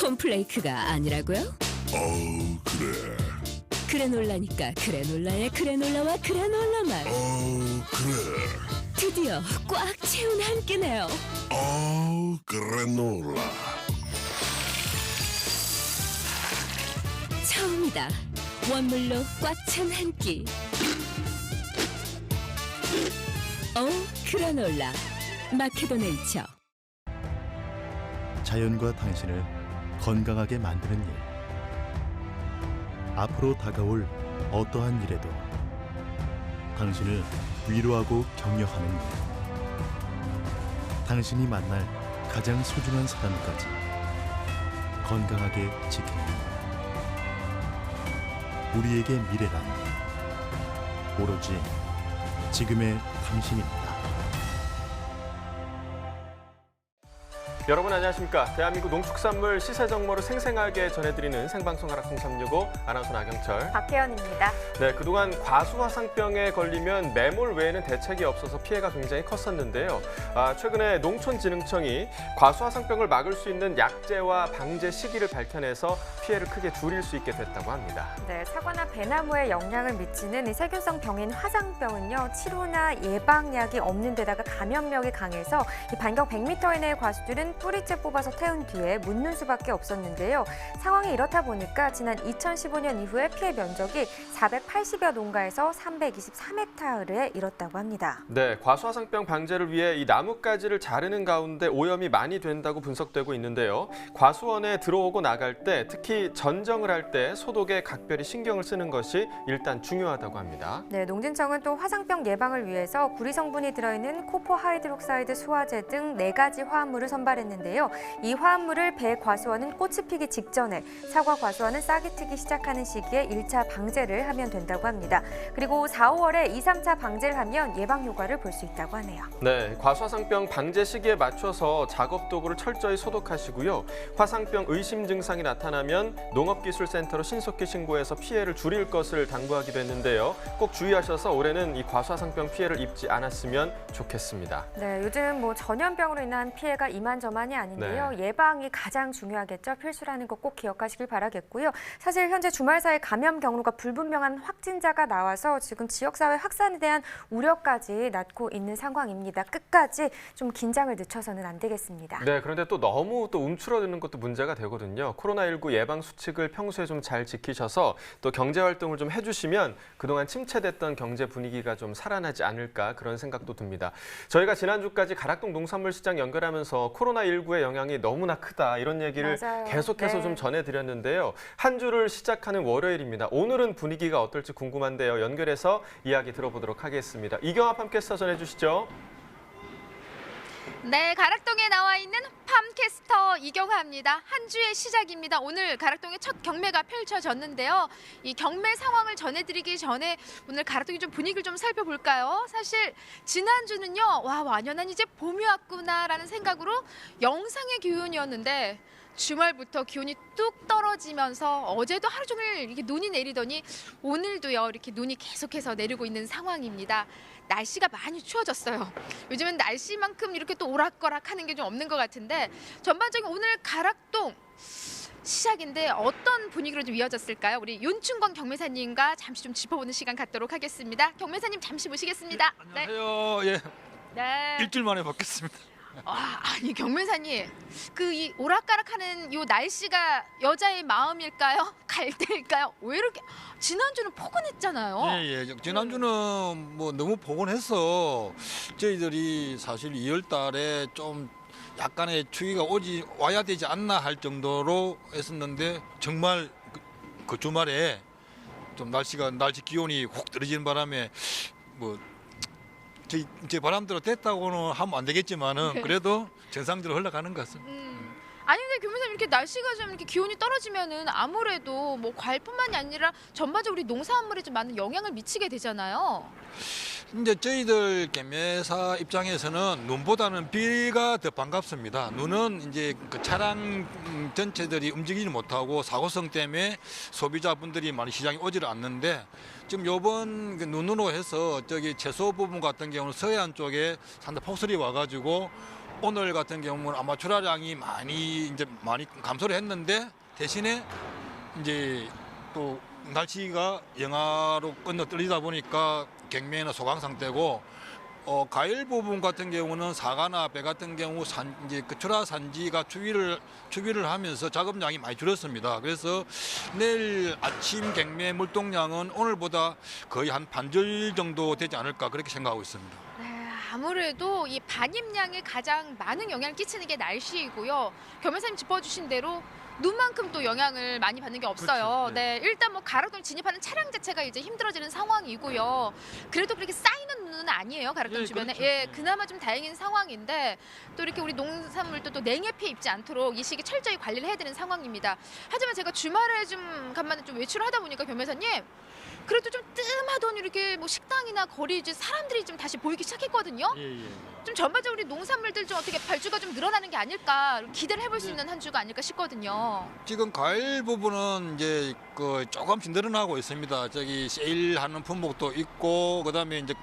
콘플레이크가 아니라고요? 그래. 그래놀라니까 그래놀라의 그래놀라와 그래놀라 맛. 그래. 드디어 꽉 채운 한 끼네요. 그래놀라. 처음이다. 원물로 꽉 찬 한 끼. 그래놀라. 마케도 네이처. 자연과 당신을 건강하게 만드는 일. 앞으로 다가올 어떠한 일에도 당신을 위로하고 격려하는 일. 당신이 만날 가장 소중한 사람까지 건강하게 지키는 일. 우리에게 미래란 오로지 지금의 당신입니다. 여러분 안녕하십니까. 대한민국 농축산물 시세 정보를 생생하게 전해드리는 생방송 가락송 365 아나운서 나경철. 박혜연입니다. 네, 그동안 과수화상병에 걸리면 매몰 외에는 대책이 없어서 피해가 굉장히 컸었는데요. 최근에 농촌진흥청이 과수화상병을 막을 수 있는 약제와 방제 시기를 밝혀내서 피해를 크게 줄일 수 있게 됐다고 합니다. 네, 사과나 배나무에 영향을 미치는 이 세균성 병인 화상병은요, 치료나 예방약이 없는 데다가 감염력이 강해서 이 반경 100m 이내의 과수들은 뿌리째 뽑아서 태운 뒤에 묻는 수밖에 없었는데요. 상황이 이렇다 보니까 지난 2015년 이후에 피해 면적이 480여 농가에서 323헥타르에 이뤘다고 합니다. 네, 과수화상병 방제를 위해 이 나뭇가지를 자르는 가운데 오염이 많이 된다고 분석되고 있는데요. 과수원에 들어오고 나갈 때, 특히 전정을 할 때 소독에 각별히 신경을 쓰는 것이 일단 중요하다고 합니다. 네, 농진청은 또 화상병 예방을 위해서 구리 성분이 들어있는 코포하이드록사이드 수화제 등 4가지 화합물을 선발했는데요. 이 화합물을 배 과수원은 꽃이 피기 직전에, 사과 과수원은 싹이 트기 시작하는 시기에 1차 방제를 하면 된다고 합니다. 그리고 4, 5월에 2, 3차 방제를 하면 예방 효과를 볼 수 있다고 하네요. 네, 과수화상병 방제 시기에 맞춰서 작업 도구를 철저히 소독하시고요. 화상병 의심 증상이 나타나면 농업기술센터로 신속히 신고해서 피해를 줄일 것을 당부하기도 했는데요. 꼭 주의하셔서 올해는 이 과수화상병 피해를 입지 않았으면 좋겠습니다. 네, 요즘 전염병으로 인한 피해가 이만저만이 아닌데요. 네. 예방이 가장 중요하겠죠. 필수라는 거 꼭 기억하시길 바라겠고요. 사실 현재 주말 사이 감염 경로가 불분명한 확진자가 나와서 지금 지역사회 확산에 대한 우려까지 낳고 있는 상황입니다. 끝까지 좀 긴장을 늦춰서는 안 되겠습니다. 네, 그런데 또 너무 움츠러드는 것도 문제가 되거든요. 코로나19 예방 수칙을 평소에 좀 잘 지키셔서 또 경제 활동을 좀 해주시면 그동안 침체됐던 경제 분위기가 좀 살아나지 않을까 그런 생각도 듭니다. 저희가 지난주까지 가락동 농산물시장 연결하면서 코로나19의 영향이 너무나 크다 이런 얘기를 맞아요. 계속해서 네. 좀 전해드렸는데요. 한 주를 시작하는 월요일입니다. 오늘은 분위기가 어떨지 궁금한데요. 연결해서 이야기 들어보도록 하겠습니다. 이경아 팜캐스터 전해주시죠. 네, 가락동에 나와 있는 팜캐스터 이경화입니다. 한 주의 시작입니다. 오늘 가락동에 첫 경매가 펼쳐졌는데요. 이 경매 상황을 전해드리기 전에 오늘 가락동의 좀 분위기를 좀 살펴볼까요? 사실 지난주는요, 와, 완연한 이제 봄이 왔구나라는 생각으로 영상의 기온이었는데 주말부터 기온이 뚝 떨어지면서 어제도 하루 종일 이렇게 눈이 내리더니 오늘도요, 이렇게 눈이 계속해서 내리고 있는 상황입니다. 날씨가 많이 추워졌어요. 요즘은 날씨만큼 이렇게 또 오락가락하는 게 좀 없는 것 같은데 전반적인 오늘 가락동 시작인데 어떤 분위기로 좀 이어졌을까요? 우리 윤춘권 경매사님과 잠시 좀 짚어보는 시간 갖도록 하겠습니다. 경매사님 잠시 모시겠습니다. 안녕하세요. 예, 네. 일주일 만에 뵙겠습니다. 아니 경매사님, 이 오락가락하는 요 날씨가 여자의 마음일까요? 갈대일까요? 왜 이렇게 지난주는 포근했잖아요. 예. 지난주는 뭐 너무 포근해서 저희들이 사실 2월 달에 좀 약간의 추위가 와야 되지 않나 할 정도로 했었는데 정말 그 주말에 좀 날씨 기온이 훅 떨어지는 바람에 뭐 제 바람대로 됐다고는 하면 안 되겠지만은 그래도 정상대로 흘러가는 것 같습니다. 아니 근데 교무사님 이렇게 날씨가 좀 이렇게 기온이 떨어지면은 아무래도 뭐 과일뿐만이 아니라 전반적으로 우리 농산물에 좀 많은 영향을 미치게 되잖아요. 이제 저희들 경매사 입장에서는 눈보다는 비가 더 반갑습니다. 눈은 이제 그 차량 전체들이 움직이지 못하고 사고성 때문에 소비자분들이 많이 시장에 오지를 않는데 지금 요번 그 눈으로 해서 저기 채소 부분 같은 경우는 서해안 쪽에 상당히 폭설이 와가지고 오늘 같은 경우는 아마 출하량이 많이 감소를 했는데 대신에 이제 또 날씨가 영하로 건너떨리다 보니까 경매는 소강 상태고 과일 부분 같은 경우는 사과나 배 같은 경우 이제 그 출하 산지가 추비를 하면서 작업량이 많이 줄었습니다. 그래서 내일 아침 경매 물동량은 오늘보다 거의 한 반절 정도 되지 않을까 그렇게 생각하고 있습니다. 네, 아무래도 이 반입량에 가장 많은 영향을 끼치는 게 날씨이고요. 겸사님 짚어주신 대로 눈만큼 또 영향을 많이 받는 게 없어요. 그렇죠. 네. 네, 일단 뭐 가락동 진입하는 차량 자체가 이제 힘들어지는 상황이고요. 그래도 그렇게 쌓이는 눈은 아니에요. 가락동 예, 주변에. 그렇죠. 예, 그나마 좀 다행인 상황인데 또 이렇게 우리 농산물도 또 냉해 피해 입지 않도록 이 시기 철저히 관리를 해야 되는 상황입니다. 하지만 제가 주말에 좀 간만에 좀 외출을 하다 보니까 겸사님 그래도 좀 뜸하던 이렇게 뭐 식당이나 거리 이제 사람들이 좀 다시 보이기 시작했거든요. 예. 좀 전반적으로 우리 농산물들 좀 어떻게 발주가 좀 늘어나는 게 아닐까 기대를 해볼 수 있는 한 주가 아닐까 싶거든요. 지금 과일 부분은 이제 그 조금씩 늘어나고 있습니다. 저기 세일하는 품목도 있고 그다음에 이제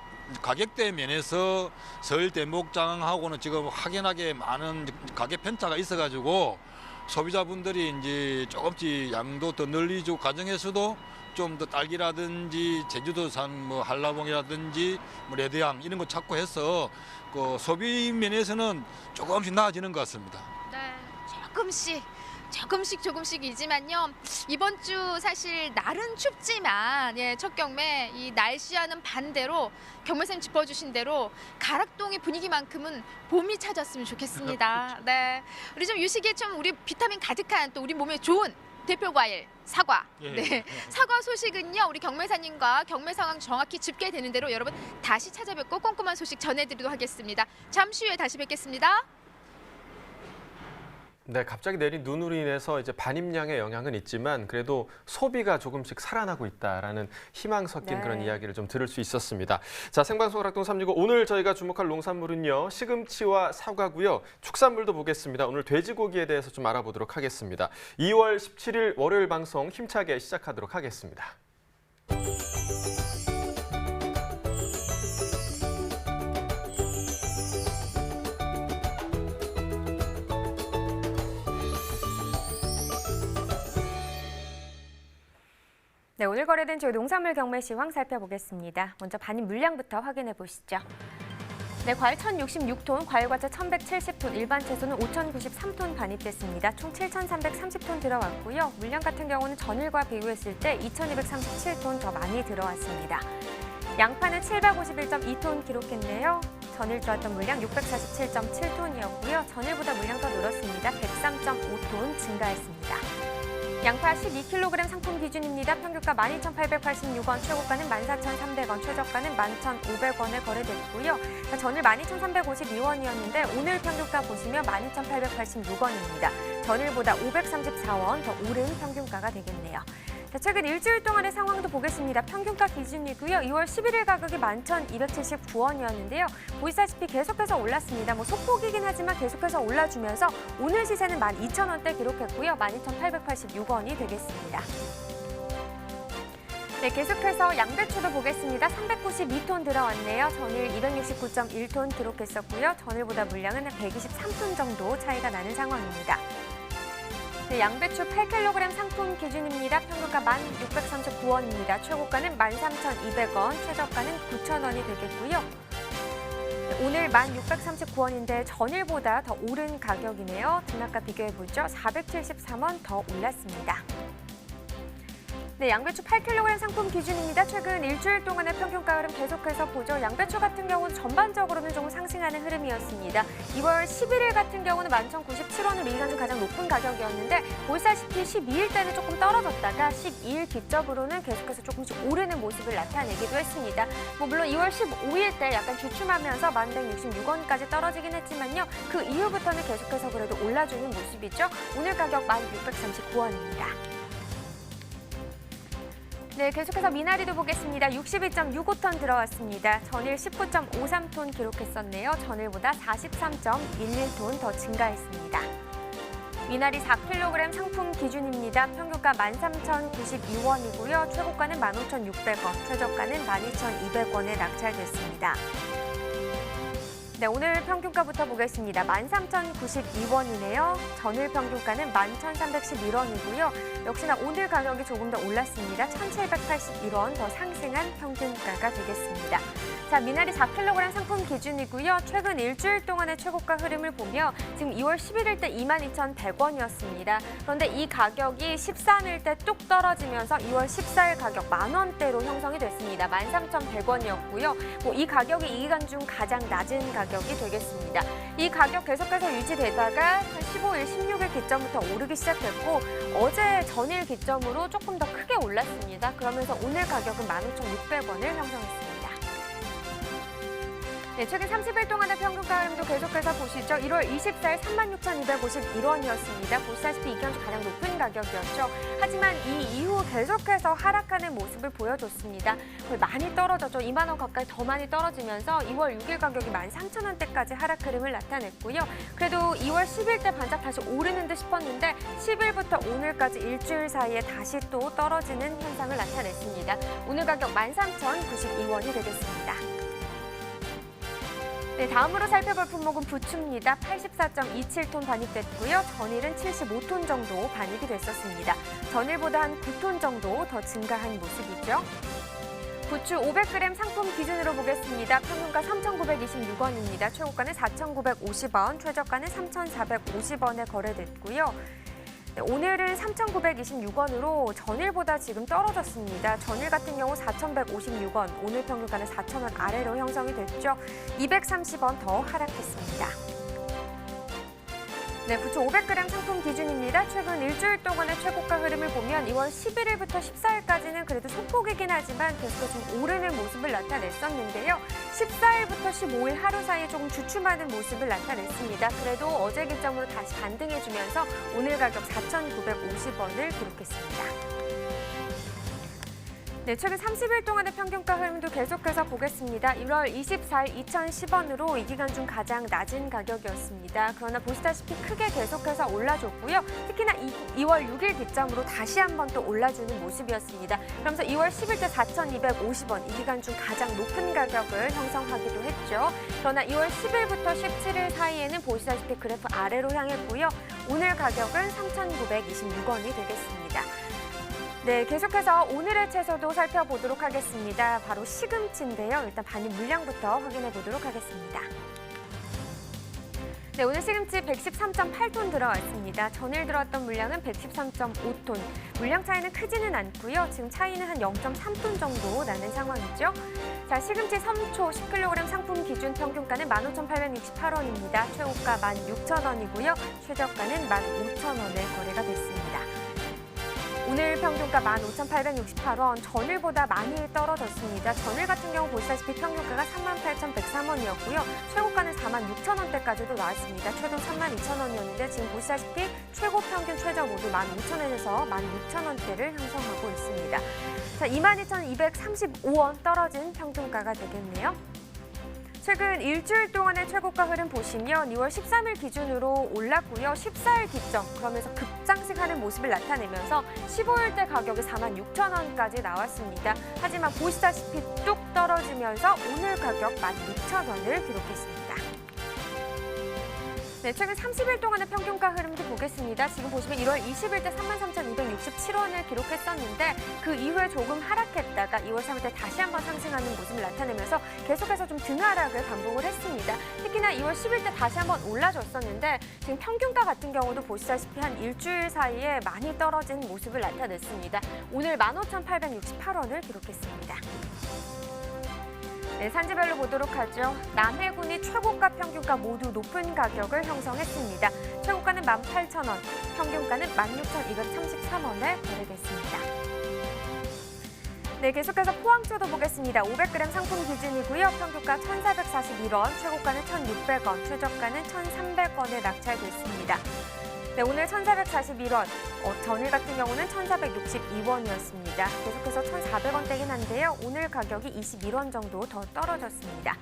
가격대 면에서 설 대목장하고는 지금 확연하게 많은 가격 편차가 있어가지고 소비자분들이 이제 조금씩 양도 더 늘리고 가정에서도 좀 더 딸기라든지 제주도산 뭐 한라봉이라든지 뭐 레드향 이런 거 찾고 해서 그 소비 면에서는 조금씩 나아지는 것 같습니다. 네, 조금씩이지만요. 이번 주 사실 날은 춥지만 첫 경매 이 날씨와는 반대로 경매선생님 짚어주신 대로 가락동의 분위기만큼은 봄이 찾았으면 좋겠습니다. 네, 우리 좀 이 시기에 좀 우리 비타민 가득한 또 우리 몸에 좋은 대표 과일 사과. 예. 네, 사과 소식은요 우리 경매사님과 경매 상황 정확히 집계되는 대로 여러분 다시 찾아뵙고 꼼꼼한 소식 전해드리도록 하겠습니다. 잠시 후에 다시 뵙겠습니다. 네, 갑자기 내린 눈으로 인해서 이제 반입량의 영향은 있지만 그래도 소비가 조금씩 살아나고 있다라는 희망 섞인 네. 그런 이야기를 좀 들을 수 있었습니다. 자, 생방송 가락동 365 오늘 저희가 주목할 농산물은요. 시금치와 사과고요. 축산물도 보겠습니다. 오늘 돼지고기에 대해서 좀 알아보도록 하겠습니다. 2월 17일 월요일 방송 힘차게 시작하도록 하겠습니다. 네, 오늘 거래된 주요 농산물 경매 시황 살펴보겠습니다. 먼저 반입 물량부터 확인해 보시죠. 네, 과일 1,066톤, 과일과자 1,170톤, 일반 채소는 5,093톤 반입됐습니다. 총 7,330톤 들어왔고요. 물량 같은 경우는 전일과 비교했을 때 2,237톤 더 많이 들어왔습니다. 양파는 751.2톤 기록했네요. 전일 들어왔던 물량 647.7톤이었고요. 전일보다 물량 더 늘었습니다. 103.5톤 증가했습니다. 양파 12kg 상품 기준입니다. 평균가 12,886원, 최고가는 14,300원, 최저가는 11,500원에 거래됐고요. 전일 12,352원이었는데 오늘 평균가 보시면 12,886원입니다. 전일보다 534원 더 오른 평균가가 되겠네요. 최근 일주일 동안의 상황도 보겠습니다. 평균가 기준이고요. 2월 11일 가격이 11,279원이었는데요. 보시다시피 계속해서 올랐습니다. 소폭이긴 하지만 계속해서 올라주면서 오늘 시세는 12,000원대 기록했고요. 12,886원이 되겠습니다. 네, 계속해서 양배추도 보겠습니다. 392톤 들어왔네요. 전일 269.1톤 기록했었고요. 전일보다 물량은 123톤 정도 차이가 나는 상황입니다. 네, 양배추 8kg 상품 기준입니다. 평균가 1,639원입니다. 최고가는 13,200원, 최저가는 9,000원이 되겠고요. 네, 오늘 1,639원인데 전일보다 더 오른 가격이네요. 등락과 비교해보죠. 473원 더 올랐습니다. 네, 양배추 8kg 상품 기준입니다. 최근 일주일 동안의 평균가 흐름 계속해서 보죠. 양배추 같은 경우는 전반적으로는 조금 상승하는 흐름이었습니다. 2월 11일 같은 경우는 11,097원으로 이간 중 가장 높은 가격이었는데 보시다시피 12일 때는 조금 떨어졌다가 12일 기점으로는 계속해서 조금씩 오르는 모습을 나타내기도 했습니다. 물론 2월 15일 때 약간 주춤하면서 1,166원까지 떨어지긴 했지만요. 그 이후부터는 계속해서 그래도 올라주는 모습이죠. 오늘 가격 1,639원입니다. 네, 계속해서 미나리도 보겠습니다. 62.65톤 들어왔습니다. 전일 19.53톤 기록했었네요. 전일보다 43.11톤 더 증가했습니다. 미나리 4kg 상품 기준입니다. 평균가 13,092원이고요. 최고가는 15,600원, 최저가는 12,200원에 낙찰됐습니다. 네, 오늘 평균가부터 보겠습니다. 13,092원이네요. 전일 평균가는 11,311원이고요. 역시나 오늘 가격이 조금 더 올랐습니다. 1,781원 더 상승한 평균가가 되겠습니다. 자, 미나리 4kg 상품 기준이고요. 최근 일주일 동안의 최고가 흐름을 보며 지금 2월 11일 때 22,100원이었습니다. 그런데 이 가격이 13일 때 뚝 떨어지면서 2월 14일 가격 만원대로 형성이 됐습니다. 13,100원이었고요. 이 가격이 이 기간 중 가장 낮은 가격이 되겠습니다. 이 가격 계속해서 유지되다가 15일, 16일 기점부터 오르기 시작했고 어제 전일 기점으로 조금 더 크게 올랐습니다. 그러면서 오늘 가격은 15,600원을 형성했습니다. 네, 최근 30일 동안의 평균가 흐름도 계속해서 보시죠. 1월 24일 36,251원이었습니다. 보시다시피 이 기간 중 가장 높은 가격이었죠. 하지만 이 이후 계속해서 하락하는 모습을 보여줬습니다. 거의 많이 떨어졌죠. 2만 원 가까이 더 많이 떨어지면서 2월 6일 가격이 13,000원대까지 하락 흐름을 나타냈고요. 그래도 2월 10일 때 반짝 다시 오르는 듯 싶었는데 10일부터 오늘까지 일주일 사이에 다시 또 떨어지는 현상을 나타냈습니다. 오늘 가격 13,092원이 되겠습니다. 네, 다음으로 살펴볼 품목은 부추입니다. 84.27톤 반입됐고요. 전일은 75톤 정도 반입이 됐었습니다. 전일보다 한 9톤 정도 더 증가한 모습이죠. 부추 500g 상품 기준으로 보겠습니다. 평균가 3,926원입니다. 최고가는 4,950원, 최저가는 3,450원에 거래됐고요. 네, 오늘은 3,926원으로 전일보다 지금 떨어졌습니다. 전일 같은 경우 4,156원, 오늘 평균가는 4,000원 아래로 형성이 됐죠. 230원 더 하락했습니다. 네, 부추 500g 상품 기준입니다. 최근 일주일 동안의 최고가 흐름을 보면 2월 11일부터 14일까지는 그래도 소폭이긴 하지만 계속해서 좀 오르는 모습을 나타냈었는데요. 14일부터 15일 하루 사이에 조금 주춤하는 모습을 나타냈습니다. 그래도 어제 기점으로 다시 반등해주면서 오늘 가격 4,950원을 기록했습니다. 네, 최근 30일 동안의 평균가 흐름도 계속해서 보겠습니다. 1월 24일 2,010원으로 이 기간 중 가장 낮은 가격이었습니다. 그러나 보시다시피 크게 계속해서 올라줬고요. 특히나 2월 6일 기점으로 다시 한번 또 올라주는 모습이었습니다. 그러면서 2월 10일 때 4,250원, 이 기간 중 가장 높은 가격을 형성하기도 했죠. 그러나 2월 10일부터 17일 사이에는 보시다시피 그래프 아래로 향했고요. 오늘 가격은 3,926원이 되겠습니다. 네, 계속해서 오늘의 채소도 살펴보도록 하겠습니다. 바로 시금치인데요. 일단 반입 물량부터 확인해 보도록 하겠습니다. 네, 오늘 시금치 113.8톤 들어왔습니다. 전일 들어왔던 물량은 113.5톤. 물량 차이는 크지는 않고요. 지금 차이는 한 0.3톤 정도 나는 상황이죠. 자, 시금치 섬초 10kg 상품 기준 평균가는 15,868원입니다. 최고가 16,000원이고요. 최저가는 15,000원에 거래가 됐습니다. 오늘 평균가 15,868원, 전일보다 많이 떨어졌습니다. 전일 같은 경우 보시다시피 평균가가 38,103원이었고요. 최고가는 46,000원대까지도 나왔습니다. 최종 32,000원이었는데 지금 보시다시피 최고 평균 최저 모두 15,000원에서 16,000원대를 형성하고 있습니다. 자, 22,235원 떨어진 평균가가 되겠네요. 최근 일주일 동안의 최고가 흐름 보시면 2월 13일 기준으로 올랐고요. 14일 기점, 그러면서 급장식하는 모습을 나타내면서 15일대 가격이 46,000원까지 나왔습니다. 하지만 보시다시피 뚝 떨어지면서 오늘 가격 16,000원을 기록했습니다. 네, 최근 30일 동안의 평균가 흐름도 보겠습니다. 지금 보시면 1월 20일 때 33,267원을 기록했었는데 그 이후에 조금 하락했다가 2월 3일 때 다시 한번 상승하는 모습을 나타내면서 계속해서 좀 등하락을 반복을 했습니다. 특히나 2월 10일 때 다시 한번 올라줬었는데 지금 평균가 같은 경우도 보시다시피 한 일주일 사이에 많이 떨어진 모습을 나타냈습니다. 오늘 15,868원을 기록했습니다. 네, 산지별로 보도록 하죠. 남해군이 최고가 평균가 모두 높은 가격을 형성했습니다. 최고가는 18,000원, 평균가는 16,233원에 거래됐습니다. 네, 계속해서 포항초도 보겠습니다. 500g 상품 기준이고요. 평균가 1,441원, 최고가는 1,600원, 최저가는 1,300원에 낙찰됐습니다. 네, 오늘 1,441원, 전일 같은 경우는 1,462원이었습니다. 계속해서 1,400원대긴 한데요. 오늘 가격이 21원 정도 더 떨어졌습니다.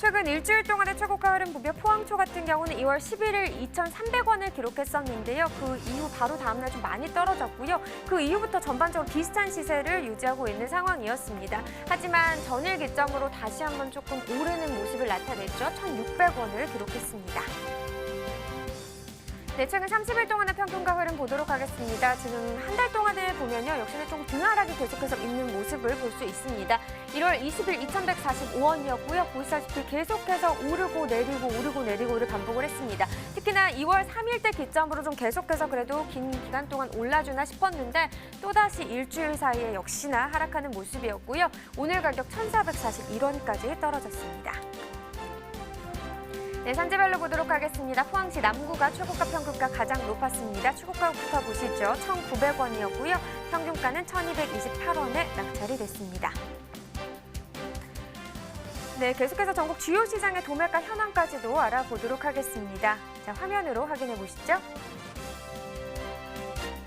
최근 일주일 동안의 최고가 흐름 보며 포항초 같은 경우는 2월 11일 2,300원을 기록했었는데요. 그 이후 바로 다음날 좀 많이 떨어졌고요. 그 이후부터 전반적으로 비슷한 시세를 유지하고 있는 상황이었습니다. 하지만 전일 기점으로 다시 한번 조금 오르는 모습을 나타냈죠. 1,600원을 기록했습니다. 네, 최근 30일 동안의 평균가 흐름 보도록 하겠습니다. 지금 한 달 동안을 보면요. 역시나 좀 등하락이 계속해서 있는 모습을 볼 수 있습니다. 1월 20일 2,145원이었고요. 보시다시피 계속해서 오르고 내리고를 반복을 했습니다. 특히나 2월 3일 때 기점으로 좀 계속해서 그래도 긴 기간 동안 올라주나 싶었는데 또다시 일주일 사이에 역시나 하락하는 모습이었고요. 오늘 가격 1,441원까지 떨어졌습니다. 네, 산지별로 보도록 하겠습니다. 포항시 남구가 최고가 평균가 가장 높았습니다. 최고가부터 보시죠. 1,900원이었고요. 평균가는 1,228원에 낙찰이 됐습니다. 네, 계속해서 전국 주요 시장의 도매가 현황까지도 알아보도록 하겠습니다. 자, 화면으로 확인해 보시죠.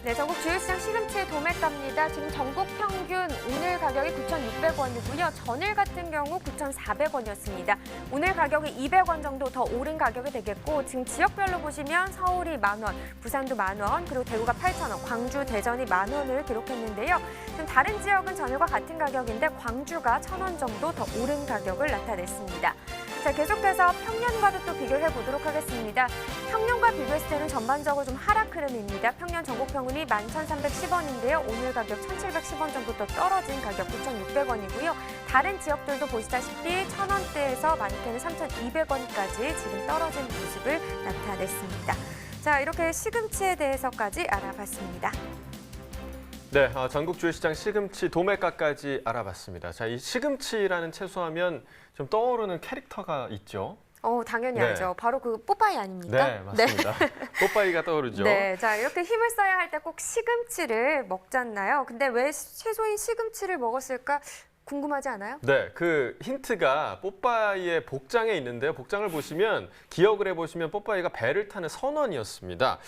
네, 전국 주요 시장 시금치의 도매가입니다. 지금 전국 평균 오늘 가격이 9,600원이고요. 전일 같은 경우 9,400원이었습니다. 오늘 가격이 200원 정도 더 오른 가격이 되겠고 지금 지역별로 보시면 서울이 10,000원, 부산도 10,000원, 그리고 대구가 8,000원, 광주, 대전이 10,000원을 기록했는데요. 지금 다른 지역은 전일과 같은 가격인데 광주가 1,000원 정도 더 오른 가격을 나타냈습니다. 자, 계속해서 평년과도 또 비교를 해보도록 하겠습니다. 평년과 비교했을 때는 전반적으로 좀 하락 흐름입니다. 평년 전국 평균이 11,310원인데요. 오늘 가격 1,710원 정도 더 떨어진 가격 9,600원이고요. 다른 지역들도 보시다시피 1,000원대에서 많게는 3,200원까지 지금 떨어진 모습을 나타냈습니다. 자, 이렇게 시금치에 대해서까지 알아봤습니다. 네, 전국 주요 시장 시금치 도매가까지 알아봤습니다. 자, 이 시금치라는 채소하면 좀 떠오르는 캐릭터가 있죠. 당연히 네. 알죠. 바로 그 뽀빠이 아닙니까? 네, 맞습니다. 뽀빠이가 떠오르죠. 네, 자, 이렇게 힘을 써야 할 때 꼭 시금치를 먹잖아요. 근데 왜 채소인 시금치를 먹었을까? 궁금하지 않아요? 네, 그 힌트가 뽀빠이의 복장에 있는데요. 복장을 보시면 기억을 해보시면 뽀빠이가 배를 타는 선원이었습니다.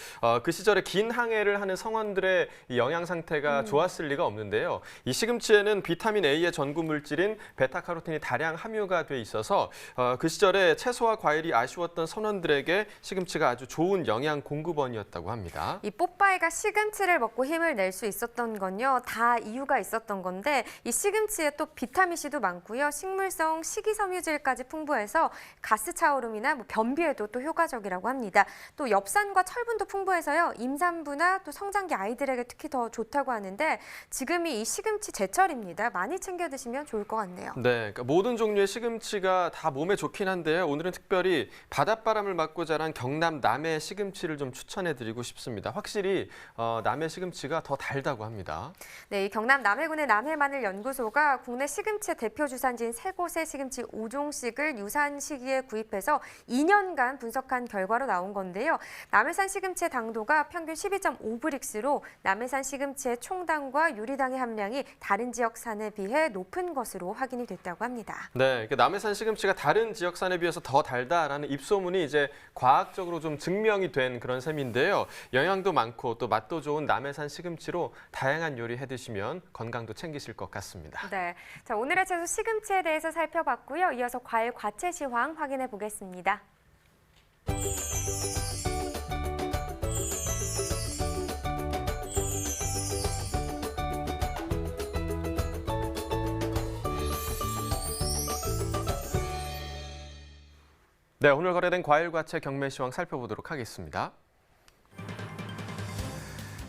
그 시절에 긴 항해를 하는 성원들의 이 영양 상태가 좋았을 리가 없는데요. 이 시금치에는 비타민 A의 전구 물질인 베타카로틴이 다량 함유가 돼 있어서 그 시절에 채소와 과일이 아쉬웠던 선원들에게 시금치가 아주 좋은 영양 공급원이었다고 합니다. 이 뽀빠이가 시금치를 먹고 힘을 낼 수 있었던 건요. 다 이유가 있었던 건데 이 시금치에 또 비타민C도 많고요. 식물성 식이섬유질까지 풍부해서 가스 차오름이나 변비에도 또 효과적이라고 합니다. 또 엽산과 철분도 풍부해서요. 임산부나 또 성장기 아이들에게 특히 더 좋다고 하는데 지금이 이 시금치 제철입니다. 많이 챙겨 드시면 좋을 것 같네요. 네, 그러니까 모든 종류의 시금치가 다 몸에 좋긴 한데요. 오늘은 특별히 바닷바람을 맞고 자란 경남 남해 시금치를 좀 추천해드리고 싶습니다. 확실히 남해 시금치가 더 달다고 합니다. 네, 이 경남 남해군의 남해마늘연구소가 국내 시금치의 대표 주산지인 세 곳의 시금치 5종씩을 유사한 시기에 구입해서 2년간 분석한 결과로 나온 건데요. 남해산 시금치의 당도가 평균 12.5브릭스로 남해산 시금치의 총당과 유리당의 함량이 다른 지역산에 비해 높은 것으로 확인이 됐다고 합니다. 네, 남해산 시금치가 다른 지역산에 비해서 더 달다라는 입소문이 이제 과학적으로 좀 증명이 된 그런 셈인데요. 영양도 많고 또 맛도 좋은 남해산 시금치로 다양한 요리 해드시면 건강도 챙기실 것 같습니다. 네, 자, 오늘의 채소 시금치에 대해서 살펴봤고요. 이어서 과일 과채 시황 확인해 보겠습니다. 네, 오늘 거래된 과일 과채 경매 시황 살펴보도록 하겠습니다.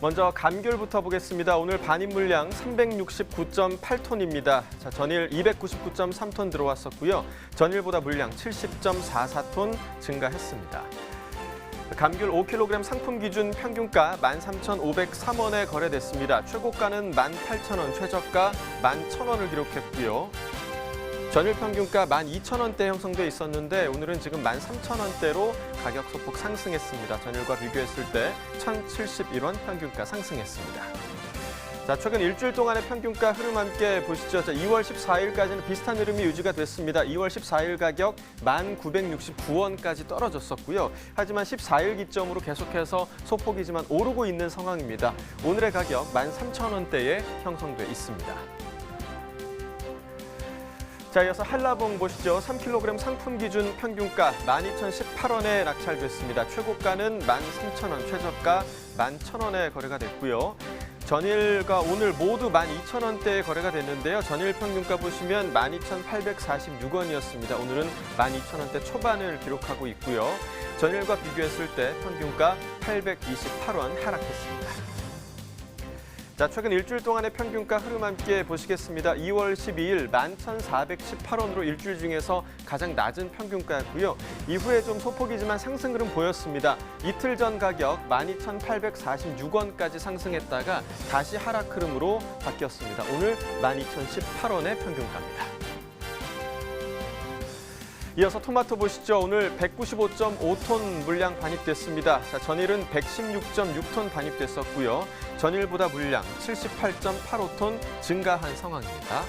먼저 감귤부터 보겠습니다. 오늘 반입 물량 369.8톤입니다. 자, 전일 299.3톤 들어왔었고요. 전일보다 물량 70.44톤 증가했습니다. 감귤 5kg 상품 기준 평균가 13,503원에 거래됐습니다. 최고가는 18,000원, 최저가 11,000원을 기록했고요. 전일 평균가 12,000원대 형성돼 있었는데 오늘은 지금 13,000원대로 가격 소폭 상승했습니다. 전일과 비교했을 때 1,071원 평균가 상승했습니다. 자, 최근 일주일 동안의 평균가 흐름 함께 보시죠. 자, 2월 14일까지는 비슷한 흐름이 유지가 됐습니다. 2월 14일 가격 1,969원까지 떨어졌었고요. 하지만 14일 기점으로 계속해서 소폭이지만 오르고 있는 상황입니다. 오늘의 가격 13,000원대에 형성돼 있습니다. 자, 이어서 한라봉 보시죠. 3kg 상품 기준 평균가 12,018원에 낙찰됐습니다. 최고가는 13,000원, 최저가 11,000원에 거래가 됐고요. 전일과 오늘 모두 12,000원대에 거래가 됐는데요. 전일 평균가 보시면 12,846원이었습니다. 오늘은 12,000원대 초반을 기록하고 있고요. 전일과 비교했을 때 평균가 828원 하락했습니다. 자, 최근 일주일 동안의 평균가 흐름 함께 보시겠습니다. 2월 12일 11,418원으로 일주일 중에서 가장 낮은 평균가였고요. 이후에 좀 소폭이지만 상승 흐름 보였습니다. 이틀 전 가격 12,846원까지 상승했다가 다시 하락 흐름으로 바뀌었습니다. 오늘 12,018원의 평균가입니다. 이어서 토마토 보시죠. 오늘 195.5톤 물량 반입됐습니다. 자, 전일은 116.6톤 반입됐었고요. 전일보다 물량 78.85톤 증가한 상황입니다.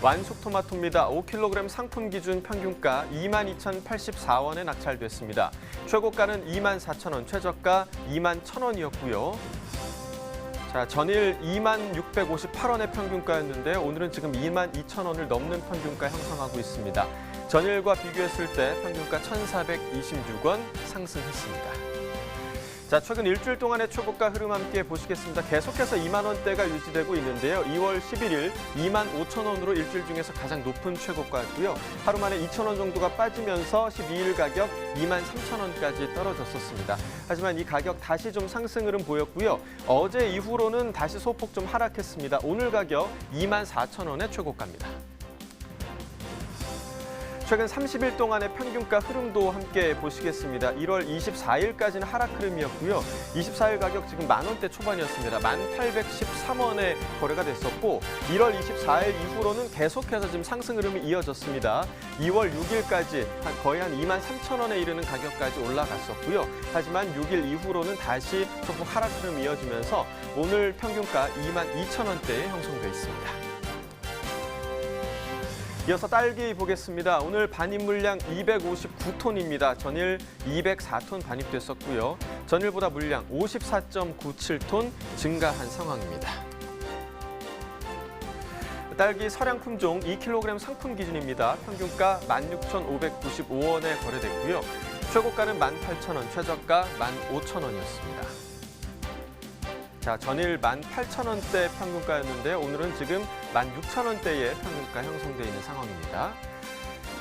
완숙 토마토입니다. 5kg 상품 기준 평균가 22,084원에 낙찰됐습니다. 최고가는 24,000원, 최저가 21,000원이었고요. 자, 전일 26,658원의 평균가였는데 오늘은 지금 22,000원을 넘는 평균가 형성하고 있습니다. 전일과 비교했을 때 평균가 1,426원 상승했습니다. 자, 최근 일주일 동안의 최고가 흐름 함께 보시겠습니다. 계속해서 2만 원대가 유지되고 있는데요. 2월 11일 25,000원으로 일주일 중에서 가장 높은 최고가였고요. 하루 만에 2,000원 정도가 빠지면서 12일 가격 23,000원까지 떨어졌었습니다. 하지만 이 가격 다시 좀 상승 흐름 보였고요. 어제 이후로는 다시 소폭 좀 하락했습니다. 오늘 가격 24,000원의 최고가입니다. 최근 30일 동안의 평균가 흐름도 함께 보시겠습니다. 1월 24일까지는 하락 흐름이었고요. 24일 가격 지금 만원대 초반이었습니다. 1,813원에 거래가 됐었고 1월 24일 이후로는 계속해서 지금 상승 흐름이 이어졌습니다. 2월 6일까지 거의 한 23,000원에 이르는 가격까지 올라갔었고요. 하지만 6일 이후로는 다시 소폭 하락 흐름이 이어지면서 오늘 평균가 22,000원대에 형성돼 있습니다. 이어서 딸기 보겠습니다. 오늘 반입 물량 259톤입니다. 전일 204톤 반입됐었고요. 전일보다 물량 54.97톤 증가한 상황입니다. 딸기 서량 품종 2kg 상품 기준입니다. 평균가 16,595원에 거래됐고요. 최고가는 18,000원, 최저가 15,000원이었습니다. 자, 전일 18,000원대 평균가였는데요. 오늘은 지금 16,000원대의 평균가 형성되어 있는 상황입니다.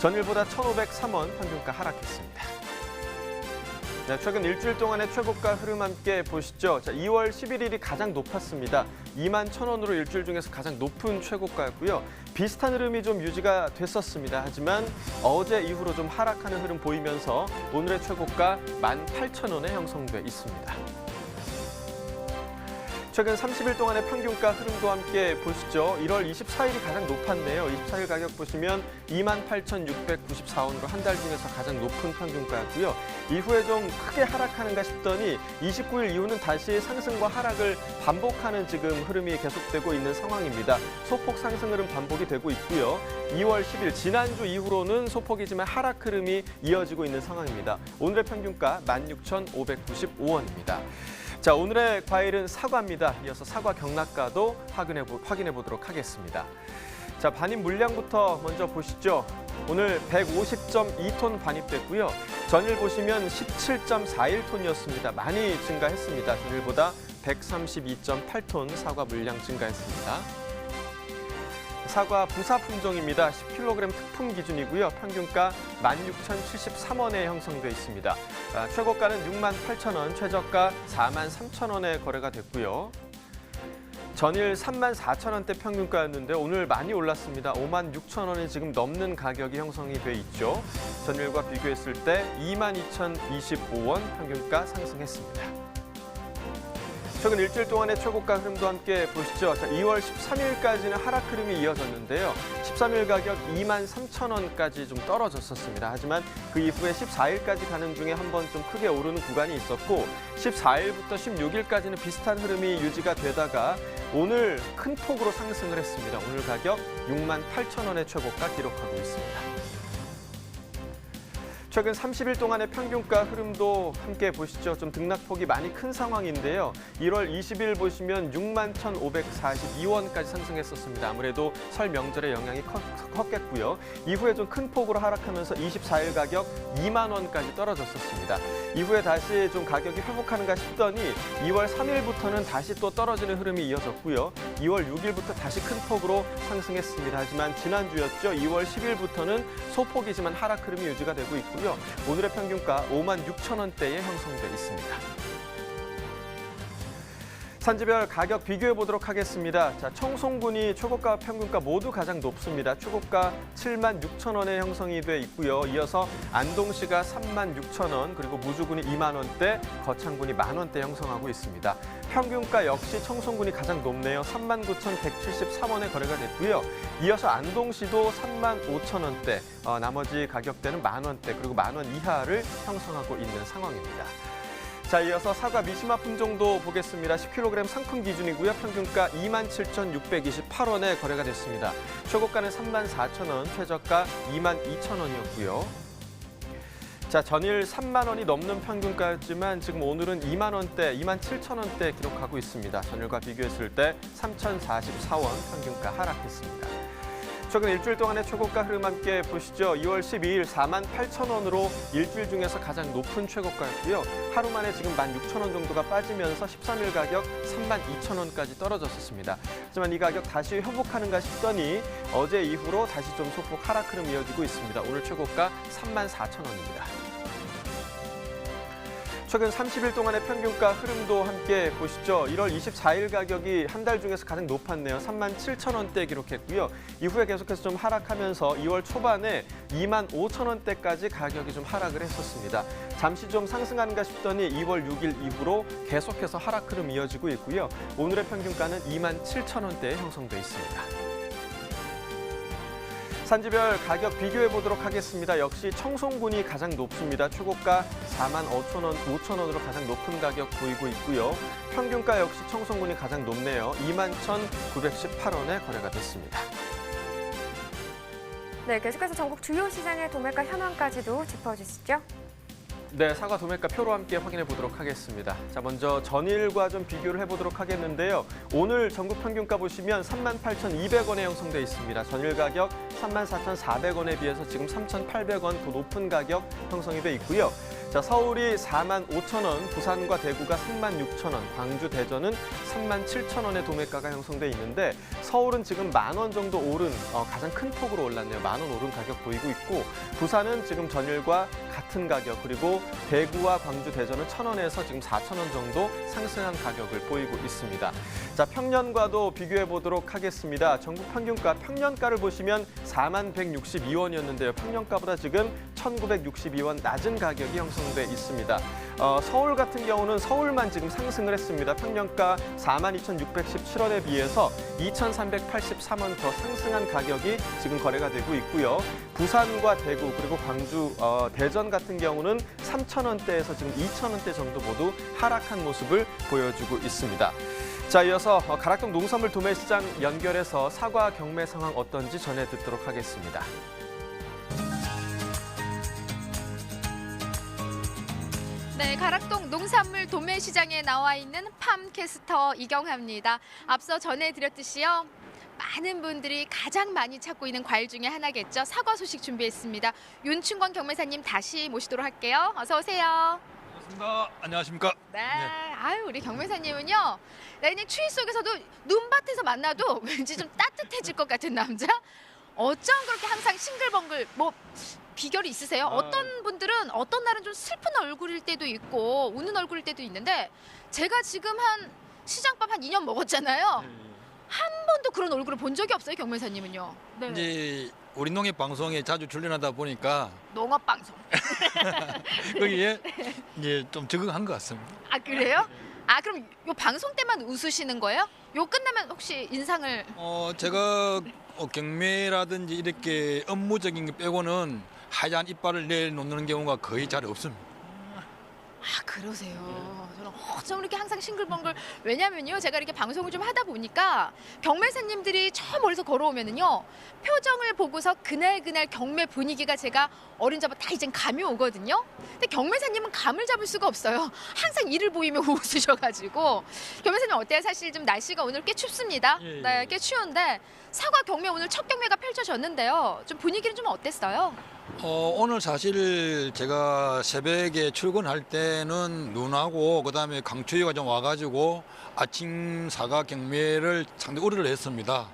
전일보다 1,503원 평균가 하락했습니다. 네, 최근 일주일 동안의 최고가 흐름 함께 보시죠. 자, 2월 11일이 가장 높았습니다. 21,000원으로 일주일 중에서 가장 높은 최고가였고요. 비슷한 흐름이 좀 유지가 됐었습니다. 하지만 어제 이후로 좀 하락하는 흐름 보이면서 오늘의 최고가 18,000원에 형성돼 있습니다. 최근 30일 동안의 평균가 흐름도 함께 보시죠. 1월 24일이 가장 높았네요. 24일 가격 보시면 28,694원으로 한 달 중에서 가장 높은 평균가였고요. 이후에 좀 크게 하락하는가 싶더니 29일 이후는 다시 상승과 하락을 반복하는 지금 흐름이 계속되고 있는 상황입니다. 소폭 상승 흐름 반복이 되고 있고요. 2월 10일 지난주 이후로는 소폭이지만 하락 흐름이 이어지고 있는 상황입니다. 오늘의 평균가 16,595원입니다. 자, 오늘의 과일은 사과입니다. 이어서 사과 경락가도 확인해 보도록 하겠습니다. 자, 반입 물량부터 먼저 보시죠. 오늘 150.2톤 반입됐고요. 전일 보시면 17.41톤이었습니다. 많이 증가했습니다. 전일보다 132.8톤 사과 물량 증가했습니다. 사과 부사 품종입니다. 10kg 특품 기준이고요. 평균가 16,073원에 형성돼 있습니다. 최고가는 68,000원, 최저가 43,000원에 거래가 됐고요. 전일 34,000원대 평균가였는데 오늘 많이 올랐습니다. 56,000원이 지금 넘는 가격이 형성이 돼 있죠. 전일과 비교했을 때 22,025원 평균가 상승했습니다. 최근 일주일 동안의 최고가 흐름도 함께 보시죠. 자, 2월 13일까지는 하락 흐름이 이어졌는데요. 13일 가격 23,000원까지 좀 떨어졌었습니다. 하지만 그 이후에 14일까지 가는 중에 한 번 좀 크게 오르는 구간이 있었고 14일부터 16일까지는 비슷한 흐름이 유지가 되다가 오늘 큰 폭으로 상승을 했습니다. 오늘 가격 68,000원의 최고가 기록하고 있습니다. 최근 30일 동안의 평균가 흐름도 함께 보시죠. 좀 등락폭이 많이 큰 상황인데요. 1월 20일 보시면 61,542원까지 상승했었습니다. 아무래도 설 명절의 영향이 컸겠고요. 이후에 좀 큰 폭으로 하락하면서 24일 가격 2만 원까지 떨어졌었습니다. 이후에 다시 좀 가격이 회복하는가 싶더니 2월 3일부터는 다시 또 떨어지는 흐름이 이어졌고요. 2월 6일부터 다시 큰 폭으로 상승했습니다. 하지만 지난주였죠. 2월 10일부터는 소폭이지만 하락 흐름이 유지가 되고 있고요. 오늘의 평균가 56,000원대에 형성돼 있습니다. 산지별 가격 비교해 보도록 하겠습니다. 자, 청송군이 최고가 평균가 모두 가장 높습니다. 최고가 76,000원에 형성이 돼 있고요. 이어서 안동시가 36,000원, 그리고 무주군이 2만 원대, 거창군이 10,000원대 형성하고 있습니다. 평균가 역시 청송군이 가장 높네요. 39,173원에 거래가 됐고요. 이어서 안동시도 35,000원대, 나머지 가격대는 10,000원대, 그리고 10,000원 이하를 형성하고 있는 상황입니다. 자, 이어서 사과 미시마 품종도 보겠습니다. 10kg 상품 기준이고요. 평균가 27,628원에 거래가 됐습니다. 최고가는 34,000원, 최저가 22,000원이었고요. 자, 전일 3만 원이 넘는 평균가였지만 지금 오늘은 2만 원대, 27,000원대 기록하고 있습니다. 전일과 비교했을 때 3,044원 평균가 하락했습니다. 최근 일주일 동안의 최고가 흐름 함께 보시죠. 2월 12일 48,000원으로 일주일 중에서 가장 높은 최고가였고요. 하루 만에 지금 16,000원 정도가 빠지면서 13일 가격 32,000원까지 떨어졌었습니다. 하지만 이 가격 다시 회복하는가 싶더니 어제 이후로 다시 좀 소폭 하락 흐름 이어지고 있습니다. 오늘 최고가 34,000원입니다. 최근 30일 동안의 평균가 흐름도 함께 보시죠. 1월 24일 가격이 한 달 중에서 가장 높았네요. 37,000원대 기록했고요. 이후에 계속해서 좀 하락하면서 2월 초반에 25,000원대까지 가격이 좀 하락을 했었습니다. 잠시 좀 상승하는가 싶더니 2월 6일 이후로 계속해서 하락 흐름 이어지고 있고요. 오늘의 평균가는 27,000원대에 형성돼 있습니다. 산지별 가격 비교해 보도록 하겠습니다. 역시 청송군이 가장 높습니다. 최고가 45,000원, 5,000원으로 가장 높은 가격 보이고 있고요. 평균가 역시 청송군이 가장 높네요. 21,918원에 거래가 됐습니다. 네, 계속해서 전국 주요 시장의 도매가 현황까지도 짚어주시죠. 네, 사과 도매가 표로 함께 확인해 보도록 하겠습니다. 자, 먼저 전일과 좀 비교를 해보도록 하겠는데요. 오늘 전국 평균가 보시면 38,200원에 형성돼 있습니다. 전일 가격 34,400원에 비해서 지금 3,800원 더 높은 가격 형성이 돼 있고요. 자, 서울이 45,000원, 부산과 대구가 36,000원, 광주, 대전은 37,000원의 도매가가 형성돼 있는데 서울은 지금 10,000원 정도 오른 가장 큰 폭으로 올랐네요. 10,000원 오른 가격 보이고 있고 부산은 지금 전일과 같은 가격, 그리고 대구와 광주, 대전은 1,000원에서 지금 4,000원 정도 상승한 가격을 보이고 있습니다. 자, 평년과도 비교해 보도록 하겠습니다. 전국 평균가, 평년가를 보시면 41,162원이었는데요. 평년가보다 지금 1,962원 낮은 가격이 형성돼 있습니다. 서울 같은 경우는 서울만 지금 상승을 했습니다. 평년가 42,617원에 비해서 2,383원 더 상승한 가격이 지금 거래가 되고 있고요. 부산과 대구 그리고 광주, 대전 같은 경우는 3,000원대에서 지금 2,000원대 정도 모두 하락한 모습을 보여주고 있습니다. 자, 이어서 가락동 농산물 도매시장 연결해서 사과 경매 상황 어떤지 전해 듣도록 하겠습니다. 네, 가락동 농산물 도매시장에 나와 있는 팜캐스터 이경하입니다. 앞서 전해드렸듯이요. 많은 분들이 가장 많이 찾고 있는 과일 중에 하나겠죠. 사과 소식 준비했습니다. 윤춘권 경매사님 다시 모시도록 할게요. 어서 오세요. 반갑습니다. 안녕하십니까? 네. 아유, 우리 경매사님은요. 내년 추위 속에서도 눈밭에서 만나도 왠지 좀 따뜻해질 것 같은 남자? 어쩜 그렇게 항상 싱글벙글 비결이 있으세요? 어떤 분들은 어떤 날은 좀 슬픈 얼굴일 때도 있고 우는 얼굴일 때도 있는데 제가 지금 시장밥 한 2년 먹었잖아요. 한 번도 그런 얼굴을 본 적이 없어요, 경매사님은요. 네. 이제 우리 농협 방송에 자주 출연하다 보니까 농업 방송. 거기에 이제 좀 적응한 것 같습니다. 아, 그래요? 아, 그럼 요 방송 때만 웃으시는 거예요? 요 끝나면 혹시 인상을 제가 경매라든지 이렇게 업무적인 거 빼고는 하얀 이빨을 내놓는 경우가 거의 잘 없습니다. 아, 그러세요. 저는 어쩜 이렇게 항상 싱글벙글. 왜냐면요, 제가 이렇게 방송을 좀 하다 보니까 경매사님들이 저 멀리서 걸어오면은요, 표정을 보고서 그날 경매 분위기가 제가 어린 저부터 다 이젠 감이 오거든요. 근데 경매사님은 감을 잡을 수가 없어요. 항상 이를 보이며 웃으셔가지고. 경매사님 어때요? 사실 좀 날씨가 오늘 꽤 춥습니다. 예, 예. 네, 꽤 추운데 사과 경매 오늘 첫 경매가 펼쳐졌는데요. 좀 분위기는 좀 어땠어요? 오늘 사실 제가 새벽에 출근할 때는 눈하고 그다음에 강추위가 좀 와가지고 아침 사과 경매를 상당히 우려를 했습니다.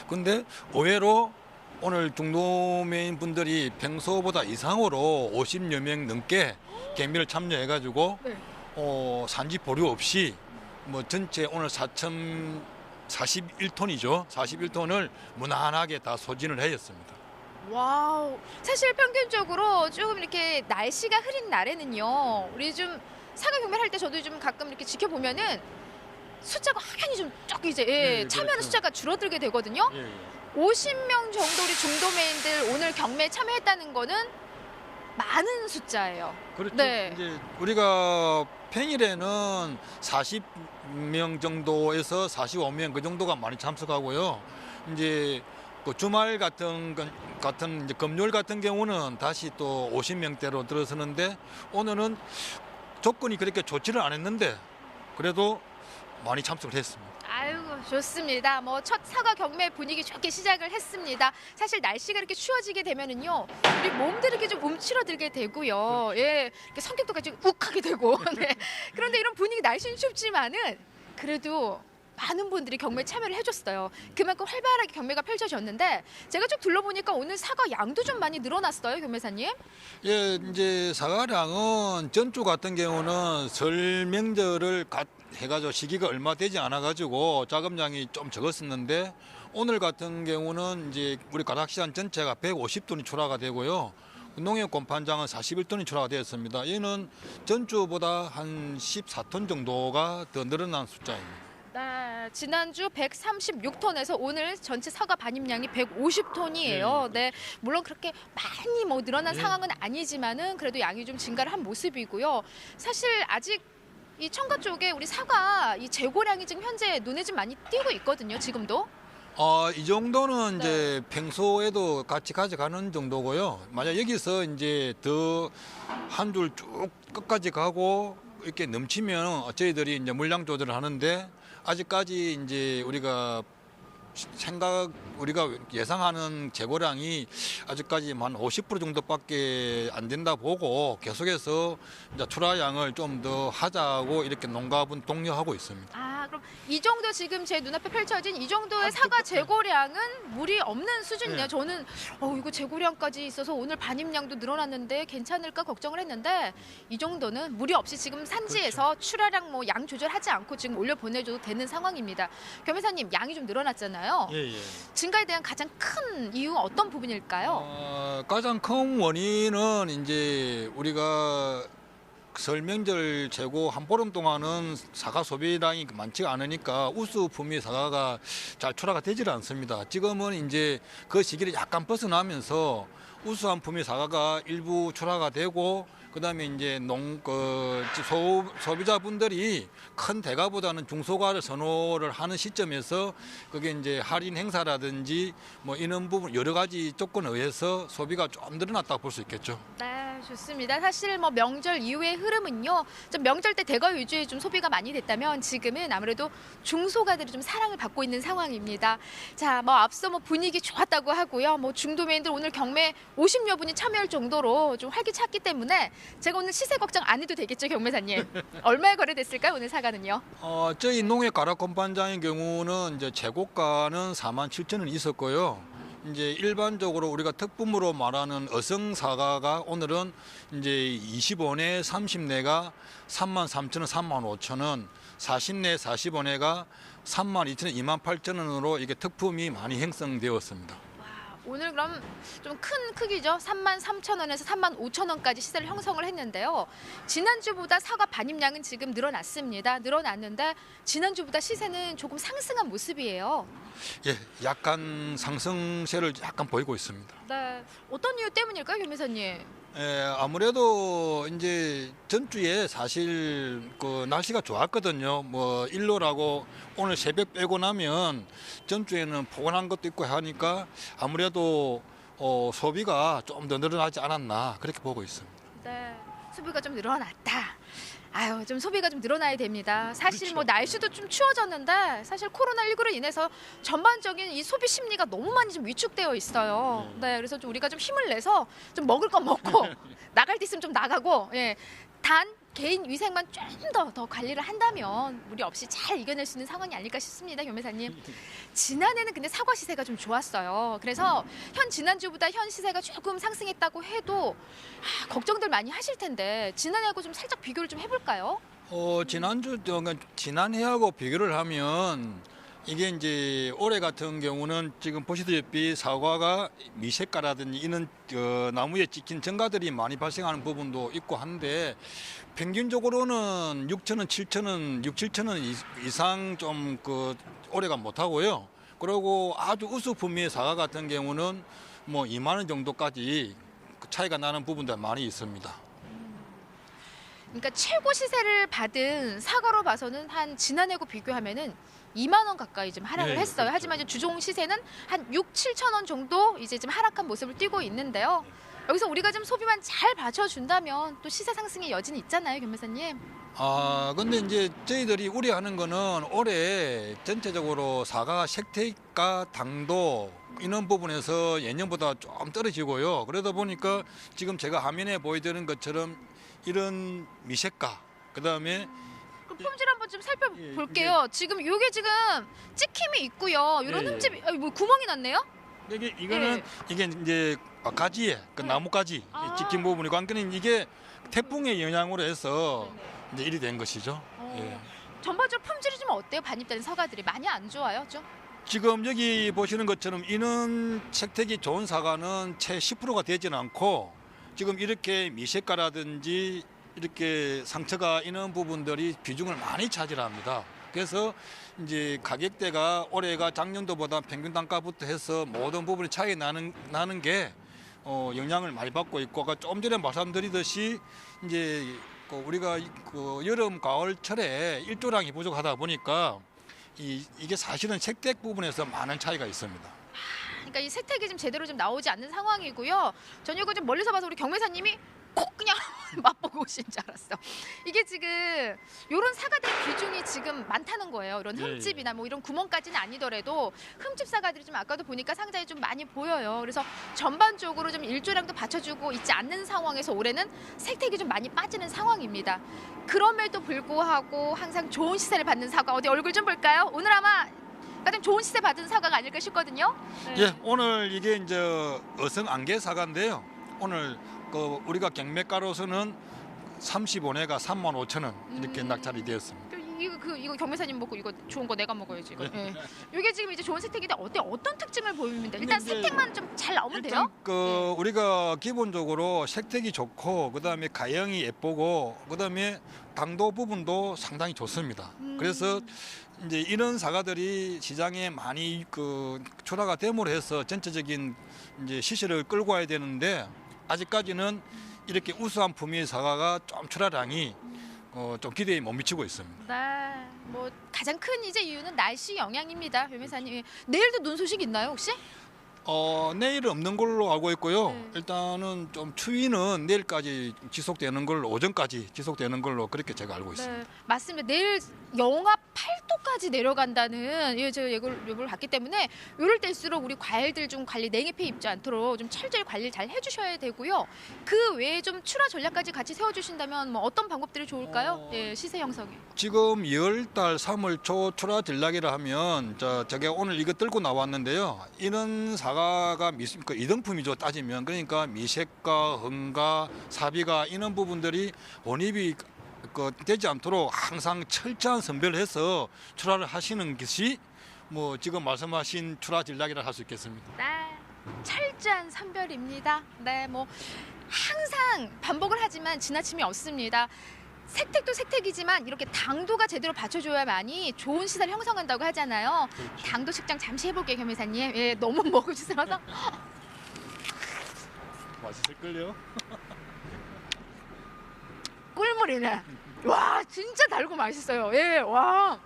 근데 의외로 오늘 중도매인 분들이 평소보다 이상으로 50여 명 넘게 경매를 참여해가지고 네. 산지 보류 없이 뭐 전체 오늘 4,041톤이죠. 41톤을 무난하게 다 소진을 해였습니다. 와우. 사실 평균적으로 조금 이렇게 날씨가 흐린 날에는요, 우리 좀 사과 경매를 할 때 저도 좀 가끔 이렇게 지켜보면은 숫자가 확연히 좀 쭉 이제 네, 참여하는 그렇죠. 숫자가 줄어들게 되거든요. 50명 정도 우리 중도매인들 오늘 경매에 참여했다는 거는 많은 숫자예요. 그렇죠. 네. 이제 우리가 평일에는 40명 정도에서 45명 그 정도가 많이 참석하고요. 이제 그 주말 같은 이제 금요일 같은 경우는 다시 또 50명대로 들어서는데 오늘은 조건이 그렇게 좋지를 않았는데 그래도 많이 참석을 했습니다. 아유, 좋습니다. 뭐 첫 사과 경매 분위기 좋게 시작을 했습니다. 사실 날씨가 이렇게 추워지게 되면은요, 우리 몸들이 이렇게 좀 움츠러들게 되고요. 예, 이렇게 성격도 같이 욱하게 되고. 네. 그런데 이런 분위기 날씨는 춥지만은 그래도 많은 분들이 경매에 참여를 해줬어요. 그만큼 활발하게 경매가 펼쳐졌는데 제가 쭉 둘러보니까 오늘 사과 양도 좀 많이 늘어났어요, 경매사님. 예, 이제 사과량은 전주 같은 경우는 설 명절을 해가지고 시기가 얼마 되지 않아가지고 작업량이 좀 적었었는데 오늘 같은 경우는 이제 우리 가락시장 전체가 150톤이 출하가 되고요. 농협 곰판장은 41톤이 출하가 되었습니다. 얘는 전주보다 한 14톤 정도가 더 늘어난 숫자입니다. 네, 지난주 136톤에서 오늘 전체 사과 반입량이 150톤이에요. 네, 물론 그렇게 많이 뭐 늘어난 상황은 아니지만은 그래도 양이 좀 증가를 한 모습이고요. 사실 아직 이 청가 쪽에 우리 사과 이 재고량이 지금 현재 눈에 좀 많이 띄고 있거든요. 지금도. 이 정도는 이제 평소에도 같이 가져가는 정도고요. 만약 여기서 이제 더 한 줄 쭉 끝까지 가고 이렇게 넘치면 저희들이 이제 물량 조절을 하는데 아직까지 이제 우리가 예상하는 재고량이 아직까지 한 50% 정도밖에 안 된다 보고 계속해서 이제 출하량을 좀 더 하자고 이렇게 농가분 독려하고 있습니다. 아, 그럼 이 정도 지금 제 눈앞에 펼쳐진 이 정도의 사과 재고량은 물이 없는 수준이네요. 네. 저는 이거 재고량까지 있어서 오늘 반입량도 늘어났는데 괜찮을까 걱정을 했는데 이 정도는 무리 없이 지금 산지에서 그렇죠. 출하량 뭐 양 조절하지 않고 지금 올려 보내줘도 되는 상황입니다. 겸회사님, 양이 좀 늘어났잖아요. 예. 증가에 대한 가장 큰 이유 어떤 부분일까요? 가장 큰 원인은 이제 우리가 설 명절 재고 한 보름 동안은 사과 소비량이 많지가 않으니까 우수품의 사과가 잘 출하가 되질 않습니다. 지금은 이제 그 시기를 약간 벗어나면서 우수한 품의 사과가 일부 출하가 되고 그다음에 이제 소비자분들이 큰 대가보다는 중소가를 선호를 하는 시점에서 그게 이제 할인 행사라든지 뭐 이런 부분 여러 가지 조건에 의해서 소비가 좀 늘어났다고 볼 수 있겠죠. 네, 좋습니다. 사실 뭐 명절 이후의 흐름은요, 좀 명절 때 대거 위주의 좀 소비가 많이 됐다면 지금은 아무래도 중소가들이 좀 사랑을 받고 있는 상황입니다. 자, 뭐 앞서 뭐 분위기 좋았다고 하고요, 뭐 중도매인들 오늘 경매 50여 분이 참여할 정도로 좀 활기찼기 때문에 제가 오늘 시세 걱정 안 해도 되겠죠, 경매사님? 얼마에 거래됐을까요, 오늘 사과는요? 저희 농협 가락곰판장의 경우는 이제 재고가는 47,000원 있었고요. 이제 일반적으로 우리가 특품으로 말하는 어성 사과가 오늘은 이제 20원에 30내가 33,000원, 35,000원, 40내 40원에가 32,000원, 28,000원으로 이게 특품이 많이 형성되었습니다. 오늘 그럼 좀 큰 크기죠. 33,000원에서 35,000원까지 시세를 형성을 했는데요. 지난주보다 사과 반입량은 지금 늘어났습니다. 늘어났는데 지난주보다 시세는 조금 상승한 모습이에요. 예, 약간 상승세를 약간 보이고 있습니다. 네, 어떤 이유 때문일까요, 교매사님? 예, 아무래도 이제 전주에 사실 그 날씨가 좋았거든요. 뭐 일로라고 오늘 새벽 빼고 나면 전주에는 포근한 것도 있고 하니까 아무래도 소비가 좀 더 늘어나지 않았나 그렇게 보고 있습니다. 네, 소비가 좀 늘어났다. 아유, 좀 소비가 좀 늘어나야 됩니다. 사실 뭐 날씨도 좀 추워졌는데 사실 코로나19로 인해서 전반적인 이 소비 심리가 너무 많이 좀 위축되어 있어요. 네, 그래서 좀 우리가 좀 힘을 내서 좀 먹을 거 먹고 나갈 데 있으면 좀 나가고, 예, 단 개인 위생만 좀 더 관리를 한다면 무리 없이 잘 이겨낼 수 있는 상황이 아닐까 싶습니다, 교매사님. 지난해는 근데 사과 시세가 좀 좋았어요. 그래서 지난주보다 현 시세가 조금 상승했다고 해도 걱정들 많이 하실 텐데 지난해하고 좀 살짝 비교를 좀 해볼까요? 지난해하고 비교를 하면 이게 이제 올해 같은 경우는 지금 보시다시피 사과가 미색가라든지 이런 나무에 찍힌 정가들이 많이 발생하는 부분도 있고 한데 평균적으로는 6,000원, 7,000원, 7,000원 이상 좀 올해가 못하고요. 그리고 아주 우수품의 사과 같은 경우는 뭐 2만 원 정도까지 차이가 나는 부분도 많이 있습니다. 그러니까 최고 시세를 받은 사과로 봐서는 한 지난해고 비교하면은 2만 원 가까이 좀 하락을 네, 했어요. 그렇죠. 하지만 이제 주종 시세는 한 6, 7천 원 정도 이제 좀 하락한 모습을 띠고 있는데요. 여기서 우리가 좀 소비만 잘 받쳐준다면 또 시세 상승의 여지는 있잖아요, 교매사님. 근데 이제 저희들이 우려하는 거는 올해 전체적으로 사과 색택과 당도 이런 부분에서 예년보다 좀 떨어지고요. 그러다 보니까 지금 제가 화면에 보여드리는 것처럼 이런 미색가, 그다음에 그 품질 한번 좀 살펴볼게요. 지금 이게 지금 찍힘이 있고요. 이런 예, 예. 흠집이 뭐 구멍이 났네요. 이거는 이게 이제 가지에 그 나무가지 찍힌 부분이고, 관계는 이게 태풍의 영향으로 해서 이제 일이 된 것이죠. 예. 전반적으로 품질이 좀 어때요? 반입된 사과들이 많이 안 좋아요, 좀? 지금 여기 보시는 것처럼 이런 색택이 좋은 사과는 채 10%가 되지는 않고 지금 이렇게 미색가라든지 이렇게 상처가 있는 부분들이 비중을 많이 차지합니다. 그래서 이제 가격대가 올해가 작년도보다 평균 단가부터 해서 모든 부분이 차이 나는 게 영향을 많이 받고 있고, 아까 좀 전에 말씀드리듯이 이제 우리가 여름 가을철에 일조량이 부족하다 보니까 이게 사실은 색택 부분에서 많은 차이가 있습니다. 그러니까 이 세택이 좀 제대로 좀 나오지 않는 상황이고요. 전 이거 좀 멀리서 봐서 우리 경매사님이 콕 그냥 맛보고 오신 줄 알았어. 이게 지금 이런 사과들 비중이 지금 많다는 거예요. 이런 흠집이나 뭐 이런 구멍까지는 아니더라도 흠집 사과들이 좀 아까도 보니까 상자에 좀 많이 보여요. 그래서 전반적으로 좀 일조량도 받쳐주고 있지 않는 상황에서 올해는 색택이 좀 많이 빠지는 상황입니다. 그럼에도 불구하고 항상 좋은 시세를 받는 사과, 어디 얼굴 좀 볼까요? 오늘 아마 가장 좋은 시세 받은 사과가 아닐까 싶거든요. 네. 예, 오늘 이게 이제 어성 안개 사과인데요. 오늘 우리가 경매가로서는 35내가 35,000원 이렇게 낙찰이 되었습니다. 이거 경매사님 먹고 이거 좋은 거 내가 먹어야지. 이거. 예. 이게 지금 이제 좋은 색택인데 어떤 특징을 보입니다. 일단 근데 이제 색택만 좀 잘 나오면 일단 돼요. 우리가 기본적으로 색택이 좋고 그다음에 가형이 예쁘고 그다음에 당도 부분도 상당히 좋습니다. 그래서 이제 이런 사과들이 시장에 많이 출하가 됨으로 해서 전체적인 이제 시세를 끌고 와야 되는데 아직까지는 이렇게 우수한 품위의 사과가 좀 출하량이 좀 기대에 못 미치고 있습니다. 네, 뭐 가장 큰 이제 이유는 날씨 영향입니다, 변호사님. 내일도 눈 소식 있나요 혹시? 내일은 없는 걸로 알고 있고요. 네. 일단은 좀 추위는 내일까지 지속되는 걸로, 오전까지 지속되는 걸로 그렇게 제가 알고 있습니다. 네, 맞습니다. 내일 영하 8도까지 내려간다는 제가 예보를 봤기 때문에 이럴 때일수록 우리 과일들 좀 관리 냉해패 입지 않도록 좀 철저히 관리를 잘 해주셔야 되고요. 그 외에 좀 출하 전략까지 같이 세워주신다면 뭐 어떤 방법들이 좋을까요? 예, 시세 형성에. 지금 2월달 3월 초 출하 전략이라 하면 제가 오늘 이거 들고 나왔는데요. 이런 사과가 이등품이죠, 따지면. 그러니까 미색가, 흥가, 사비가 이런 부분들이 원입이 되지 않도록 항상 철저한 선별을 해서 출하를 하시는 것이 뭐 지금 말씀하신 출하 전략이라 할 수 있겠습니다. 네. 철저한 선별입니다. 네, 뭐 항상 반복을 하지만 지나침이 없습니다. 색택도 색택이지만 이렇게 당도가 제대로 받쳐줘야만이 좋은 시사를 형성한다고 하잖아요. 그렇죠. 당도 측정 잠시 해볼게요, 겸이사님. 예, 너무 먹으시면서 맛있을걸요? 꿀물이네. 와, 진짜 달고 맛있어요. 예, 와.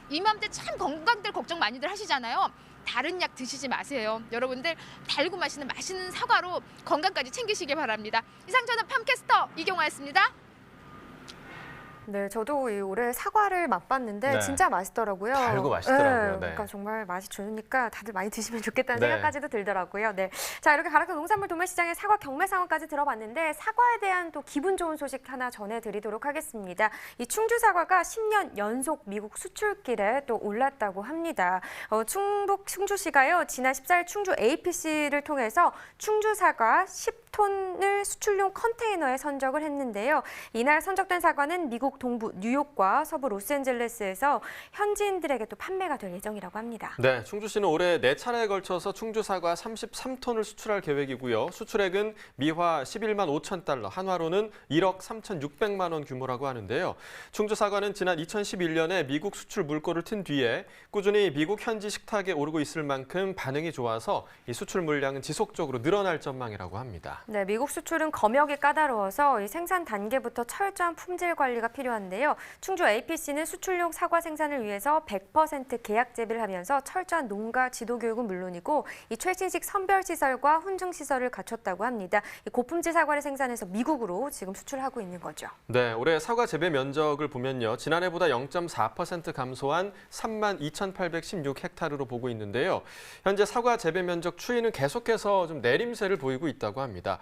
이맘때 참 건강들 걱정 많이들 하시잖아요. 다른 약 드시지 마세요. 여러분들 달고 맛있는 사과로 건강까지 챙기시길 바랍니다. 이상 저는 팜캐스터 이경화였습니다. 네, 저도 이 올해 사과를 맛봤는데 네. 진짜 맛있더라고요. 달고 맛있더라고요. 네. 그러니까 정말 맛이 좋으니까 다들 많이 드시면 좋겠다는 네. 생각까지도 들더라고요. 네, 자 이렇게 가락동 농산물 도매시장의 사과 경매 상황까지 들어봤는데 사과에 대한 또 기분 좋은 소식 하나 전해드리도록 하겠습니다. 이 충주 사과가 10년 연속 미국 수출길에 또 올랐다고 합니다. 충북 충주시가요 지난 14일 충주 APC를 통해서 충주 사과 10톤을 수출용 컨테이너에 선적을 했는데요. 이날 선적된 사과는 미국 동부 뉴욕과 서부 로스앤젤레스에서 현지인들에게 또 판매가 될 예정이라고 합니다. 네, 충주시는 올해 4차례에 걸쳐서 충주 사과 33톤을 수출할 계획이고요. 수출액은 미화 11만 5천 달러, 한화로는 1억 3,600만 원 규모라고 하는데요. 충주 사과는 지난 2011년에 미국 수출 물꼬를 튼 뒤에 꾸준히 미국 현지 식탁에 오르고 있을 만큼 반응이 좋아서 이 수출 물량은 지속적으로 늘어날 전망이라고 합니다. 네, 미국 수출은 검역이 까다로워서 이 생산 단계부터 철저한 품질 관리가 필요한데요. 충주 APC는 수출용 사과 생산을 위해서 100% 계약 재배를 하면서 철저한 농가 지도 교육은 물론이고 이 최신식 선별 시설과 훈증 시설을 갖췄다고 합니다. 이 고품질 사과를 생산해서 미국으로 지금 수출하고 있는 거죠. 네, 올해 사과 재배 면적을 보면요. 지난해보다 0.4% 감소한 3만 2,816헥타르로 보고 있는데요. 현재 사과 재배 면적 추이는 계속해서 좀 내림세를 보이고 있다고 합니다.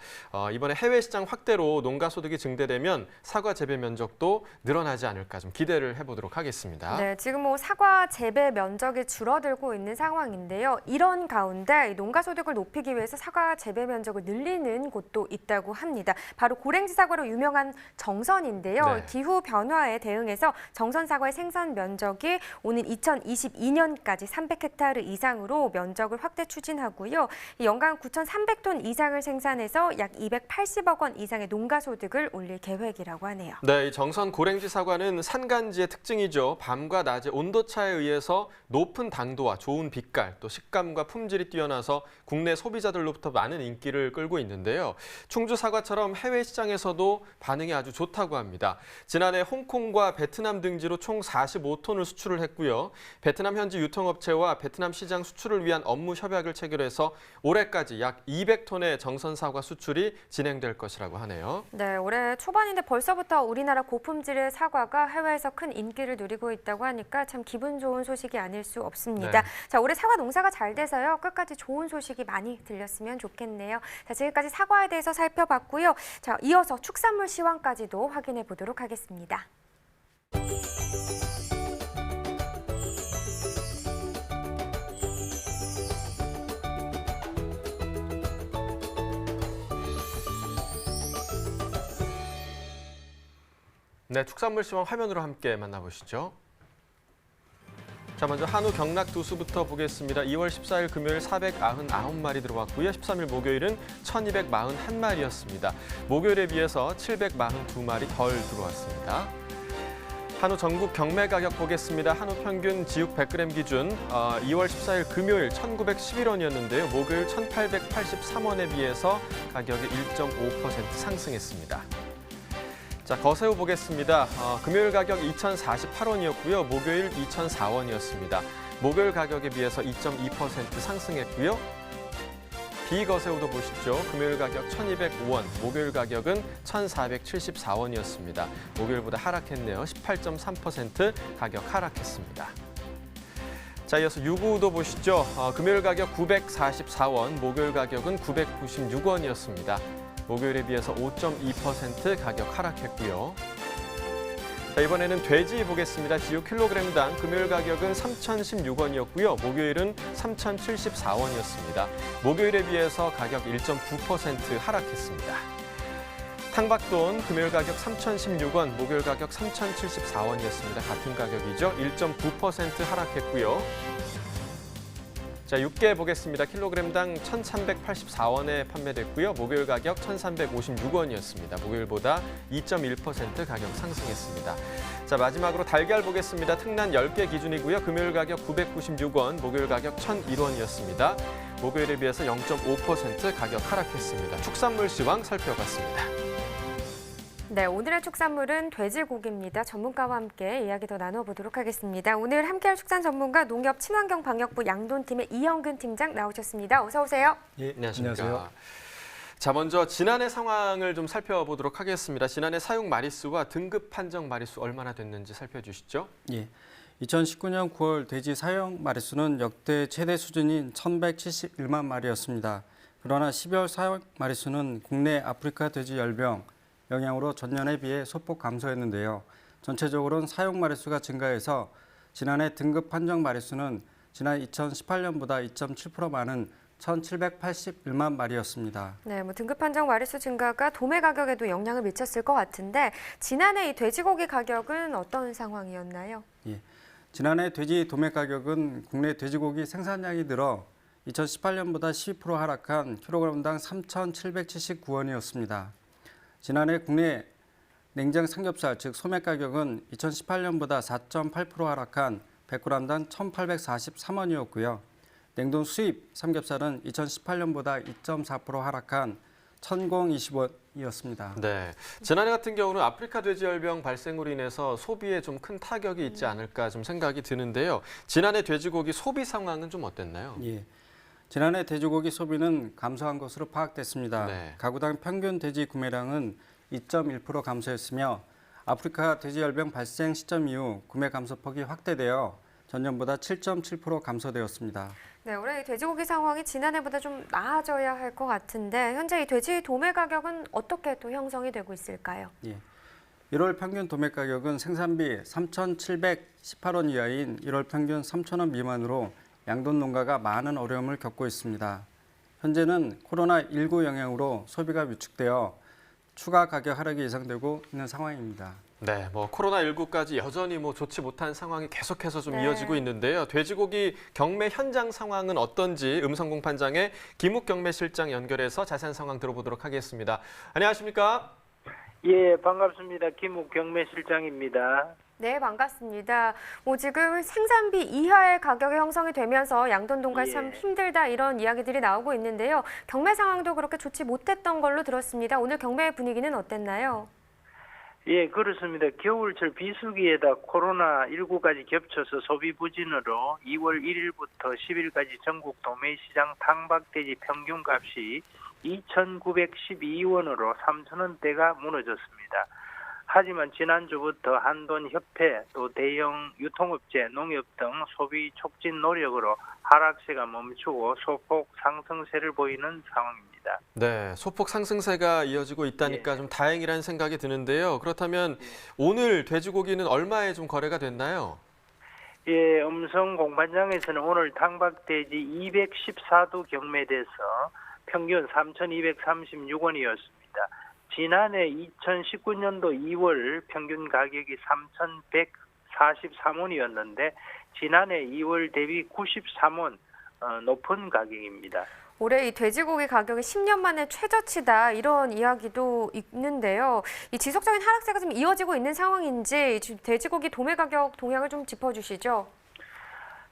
이번에 해외 시장 확대로 농가 소득이 증대되면 사과 재배 면적도 늘어나지 않을까 좀 기대를 해보도록 하겠습니다. 네, 지금 뭐 사과 재배 면적이 줄어들고 있는 상황인데요. 이런 가운데 농가 소득을 높이기 위해서 사과 재배 면적을 늘리는 곳도 있다고 합니다. 바로 고랭지 사과로 유명한 정선인데요. 네. 기후 변화에 대응해서 정선 사과의 생산 면적이 오는 2022년까지 300헥타르 이상으로 면적을 확대 추진하고요. 연간 9,300톤 이상을 생산해서 약 280억 원 이상의 농가 소득을 올릴 계획이라고 하네요. 네, 이 정선 고랭지 사과는 산간지의 특징이죠. 밤과 낮의 온도차에 의해서 높은 당도와 좋은 빛깔, 또 식감과 품질이 뛰어나서 국내 소비자들로부터 많은 인기를 끌고 있는데요. 충주 사과처럼 해외 시장에서도 반응이 아주 좋다고 합니다. 지난해 홍콩과 베트남 등지로 총 45톤을 수출을 했고요. 베트남 현지 유통업체와 베트남 시장 수출을 위한 업무 협약을 체결해서 올해까지 약 200톤의 정선 사과 수출이 진행될 것이라고 하네요. 네, 올해 초반인데 벌써부터 우리나라 고품질의 사과가 해외에서 큰 인기를 누리고 있다고 하니까 참 기분 좋은 소식이 아닐 수 없습니다. 네. 자, 올해 사과 농사가 잘 돼서요. 끝까지 좋은 소식이 많이 들렸으면 좋겠네요. 자, 지금까지 사과에 대해서 살펴봤고요. 자, 이어서 축산물 시황까지도 확인해 보도록 하겠습니다. 네, 축산물 시황 화면으로 함께 만나보시죠. 자, 먼저 한우 경락 두수부터 보겠습니다. 2월 14일 금요일 499마리 들어왔고요. 13일 목요일은 1241마리였습니다. 목요일에 비해서 742마리 덜 들어왔습니다. 한우 전국 경매 가격 보겠습니다. 한우 평균 지육 100g 기준 2월 14일 금요일 1,911원이었는데요. 목요일 1,883원에 비해서 가격이 1.5% 상승했습니다. 자, 거새우 보겠습니다. 금요일 가격 2,048원이었고요. 목요일 2,004원이었습니다. 목요일 가격에 비해서 2.2% 상승했고요. 비거새우도 보시죠. 금요일 가격 1,205원, 목요일 가격은 1,474원이었습니다. 목요일보다 하락했네요. 18.3% 가격 하락했습니다. 자, 이어서 유구도 보시죠. 금요일 가격 944원, 목요일 가격은 996원이었습니다. 목요일에 비해서 5.2% 가격 하락했고요. 자, 이번에는 돼지 보겠습니다. 지육 킬로그램당 금요일 가격은 3,016원이었고요. 목요일은 3,074원이었습니다. 목요일에 비해서 가격 1.9% 하락했습니다. 탕박돈 금요일 가격 3,016원, 목요일 가격 3,074원이었습니다. 같은 가격이죠. 1.9% 하락했고요. 자, 육개 보겠습니다. 킬로그램당 1,384원에 판매됐고요. 목요일 가격 1,356원이었습니다. 목요일보다 2.1% 가격 상승했습니다. 자, 마지막으로 달걀 보겠습니다. 특란 10개 기준이고요. 금요일 가격 996원, 목요일 가격 1,001원이었습니다. 목요일에 비해서 0.5% 가격 하락했습니다. 축산물 시황 살펴봤습니다. 네, 오늘의 축산물은 돼지고기입니다. 전문가와 함께 이야기 더 나눠보도록 하겠습니다. 오늘 함께할 축산 전문가 농협 친환경방역부 양돈팀의 이형근 팀장 나오셨습니다. 어서 오세요. 예, 안녕하십니까. 자, 먼저 지난해 상황을 좀 살펴보도록 하겠습니다. 지난해 사육 마리수와 등급 판정 마리수 얼마나 됐는지 살펴주시죠. 예, 2019년 9월 돼지 사육 마리수는 역대 최대 수준인 1,171만 마리였습니다. 그러나 12월 사육 마리수는 국내 아프리카 돼지 열병 영향으로 전년에 비해 소폭 감소했는데요. 전체적으로는 사육 마리수가 증가해서 지난해 등급 판정 마리수는 지난 2018년보다 2.7% 많은 1,781만 마리였습니다. 네, 등급 판정 마리수 증가가 도매 가격에도 영향을 미쳤을 것 같은데 지난해 이 돼지고기 가격은 어떤 상황이었나요? 예, 지난해 돼지 도매 가격은 국내 돼지고기 생산량이 늘어 2018년보다 12% 하락한 킬로그램당 3,779원이었습니다. 지난해 국내 냉장 삼겹살 즉 소매 가격은 2018년보다 4.8% 하락한 100g당 1,843원이었고요. 냉동 수입 삼겹살은 2018년보다 2.4% 하락한 1,020원이었습니다. 네, 지난해 같은 경우는 아프리카 돼지열병 발생으로 인해서 소비에 좀 큰 타격이 있지 않을까 좀 생각이 드는데요. 지난해 돼지고기 소비 상황은 좀 어땠나요? 예, 지난해 돼지고기 소비는 감소한 것으로 파악됐습니다. 네. 가구당 평균 돼지 구매량은 2.1% 감소했으며 아프리카 돼지열병 발생 시점 이후 구매 감소폭이 확대되어 전년보다 7.7% 감소되었습니다. 네, 올해 이 돼지고기 상황이 지난해보다 좀 나아져야 할 것 같은데 현재 이 돼지 도매 가격은 어떻게 또 형성이 되고 있을까요? 예, 1월 평균 도매 가격은 생산비 3,718원 이하인 1월 평균 3,000원 미만으로 양돈 농가가 많은 어려움을 겪고 있습니다. 현재는 코로나19 영향으로 소비가 위축되어 추가 가격 하락이 예상되고 있는 상황입니다. 네, 코로나19까지 여전히 좋지 못한 상황이 계속해서 좀 이어지고 있는데요. 돼지고기 경매 현장 상황은 어떤지 음성공판장의 김욱 경매실장 연결해서 자세한 상황 들어보도록 하겠습니다. 안녕하십니까? 예, 반갑습니다. 김욱 경매실장입니다. 네, 반갑습니다. 지금 생산비 이하의 가격이 형성이 되면서 양돈 농가 참 힘들다 이런 이야기들이 나오고 있는데요. 경매 상황도 그렇게 좋지 못했던 걸로 들었습니다. 오늘 경매 분위기는 어땠나요? 예, 그렇습니다. 겨울철 비수기에다 코로나19까지 겹쳐서 소비 부진으로 2월 1일부터 10일까지 전국 도매시장 탕박돼지 평균값이 2,912원으로 3,000원대가 무너졌습니다. 하지만 지난주부터 한돈협회, 또 대형 유통업체, 농협 등 소비 촉진 노력으로 하락세가 멈추고 소폭 상승세를 보이는 상황입니다. 네, 소폭 상승세가 이어지고 있다니까 좀 다행이라는 생각이 드는데요. 그렇다면 오늘 돼지고기는 얼마에 좀 거래가 됐나요? 예, 음성 공판장에서는 오늘 탕박돼지 214도 경매돼서 평균 3,236원이었습니다. 지난해 2019년도 2월 평균 가격이 3,143원이었는데 지난해 2월 대비 93원 높은 가격입니다. 올해 이 돼지고기 가격이 10년 만에 최저치다 이런 이야기도 있는데요. 이 지속적인 하락세가 좀 이어지고 있는 상황인지 돼지고기 도매 가격 동향을 좀 짚어주시죠.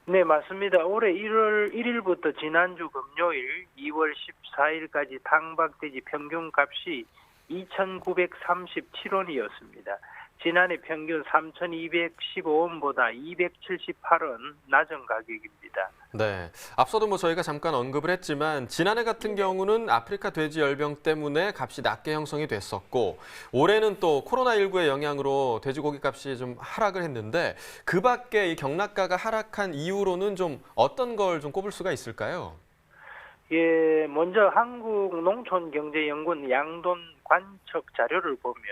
네, 맞습니다. 올해 1월 1일부터 지난주 금요일 2월 14일까지 탕박돼지 평균값이 2,937원이었습니다. 지난해 평균 3,215원보다 278원 낮은 가격입니다. 네, 앞서도 저희가 잠깐 언급을 했지만 지난해 같은 경우는 아프리카 돼지 열병 때문에 값이 낮게 형성이 됐었고 올해는 또 코로나19의 영향으로 돼지고기 값이 좀 하락을 했는데 그 밖에 이 경락가가 하락한 이유로는 좀 어떤 걸 좀 꼽을 수가 있을까요? 예, 먼저 한국농촌경제연구원 양돈 관측 자료를 보면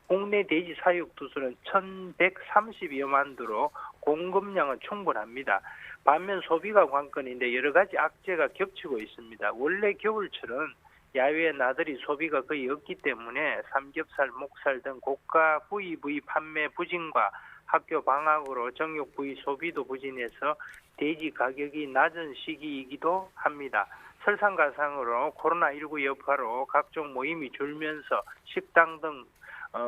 국내 돼지 사육 두수는 1,130여만 두로 공급량은 충분합니다. 반면 소비가 관건인데 여러 가지 악재가 겹치고 있습니다. 원래 겨울철은 야외 나들이 소비가 거의 없기 때문에 삼겹살, 목살 등 고가 부위 판매 부진과 학교 방학으로 정육 부위 소비도 부진해서 돼지 가격이 낮은 시기이기도 합니다. 설상가상으로 코로나19 여파로 각종 모임이 줄면서 식당 등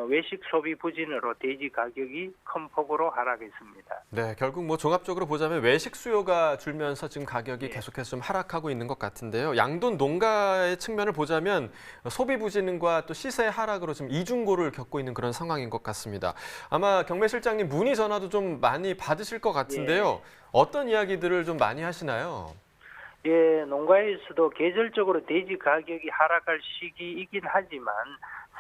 외식 소비 부진으로 돼지 가격이 큰 폭으로 하락했습니다. 네, 결국 뭐 종합적으로 보자면 외식 수요가 줄면서 지금 가격이 예. 계속해서 좀 하락하고 있는 것 같은데요. 양돈 농가의 측면을 보자면 소비 부진과 또 시세의 하락으로 지금 이중고를 겪고 있는 그런 상황인 것 같습니다. 아마 경매 실장님 문의 전화도 좀 많이 받으실 것 같은데요. 어떤 이야기들을 좀 많이 하시나요? 예, 농가에서도 계절적으로 돼지 가격이 하락할 시기이긴 하지만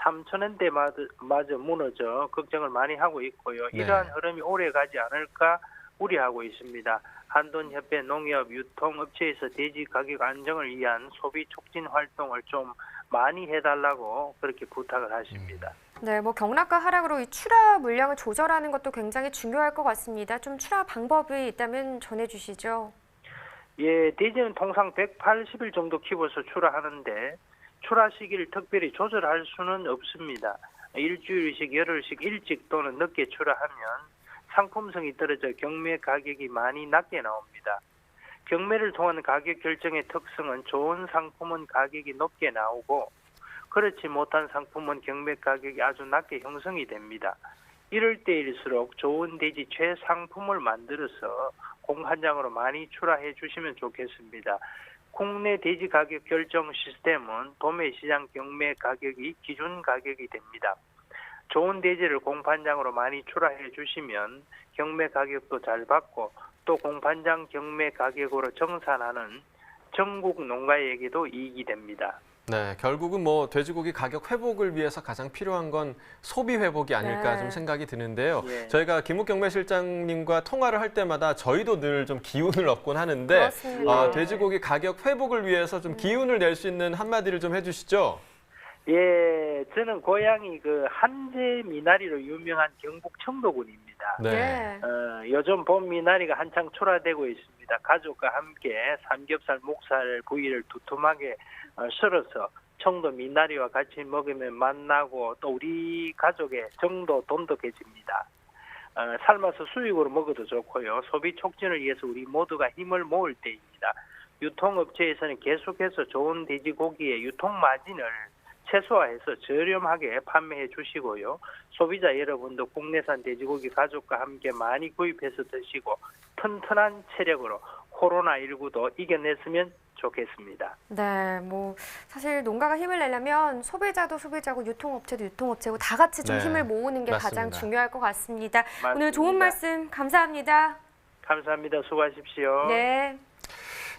3,000원대마저 무너져 걱정을 많이 하고 있고요. 네. 이러한 흐름이 오래 가지 않을까 우려하고 있습니다. 한돈협회 농협 유통업체에서 돼지 가격 안정을 위한 소비 촉진 활동을 좀 많이 해달라고 그렇게 부탁을 하십니다. 네, 뭐 경락과 하락으로 이 출하 물량을 조절하는 것도 굉장히 중요할 것 같습니다. 좀 출하 방법이 있다면 전해주시죠. 예, 돼지는 통상 180일 정도 키워서 출하하는데 출하 시기를 특별히 조절할 수는 없습니다. 일주일씩, 열흘씩 일찍 또는 늦게 출하하면 상품성이 떨어져 경매 가격이 많이 낮게 나옵니다. 경매를 통한 가격 결정의 특성은 좋은 상품은 가격이 높게 나오고 그렇지 못한 상품은 경매 가격이 아주 낮게 형성이 됩니다. 이럴 때일수록 좋은 돼지 최상품을 만들어서 공판장으로 많이 출하해 주시면 좋겠습니다. 국내 돼지 가격 결정 시스템은 도매시장 경매 가격이 기준 가격이 됩니다. 좋은 돼지를 공판장으로 많이 출하해 주시면 경매 가격도 잘 받고 또 공판장 경매 가격으로 정산하는 전국 농가에게도 이익이 됩니다. 네, 결국은 뭐 돼지고기 가격 회복을 위해서 가장 필요한 건 소비 회복이 아닐까 네. 좀 생각이 드는데요. 예. 저희가 김욱 경매실장님과 통화를 할 때마다 저희도 늘 좀 기운을 얻곤 하는데 그렇습니다. 돼지고기 가격 회복을 위해서 좀 기운을 낼 수 있는 한마디를 좀 해주시죠. 예, 저는 고향이 그 한제 미나리로 유명한 경북 청도군입니다. 네. 요즘 봄 미나리가 한창 출하되고 있습니다. 가족과 함께 삼겹살, 목살 부위를 두툼하게 썰어서 청도 미나리와 같이 먹으면 맛나고 또 우리 가족의 정도 돈독해집니다. 삶아서 수육으로 먹어도 좋고요. 소비 촉진을 위해서 우리 모두가 힘을 모을 때입니다. 유통업체에서는 계속해서 좋은 돼지고기의 유통 마진을 최소화해서 저렴하게 판매해 주시고요. 소비자 여러분도 국내산 돼지고기 가족과 함께 많이 구입해서 드시고 튼튼한 체력으로 코로나19도 이겨냈으면 좋겠습니다. 네, 뭐 사실 농가가 힘을 내려면 소비자도 소비자고 유통업체도 유통업체고 다 같이 좀 네, 힘을 모으는 게 가장 맞습니다. 중요할 것 같습니다. 맞습니다. 오늘 좋은 말씀 감사합니다. 감사합니다. 수고하십시오. 네.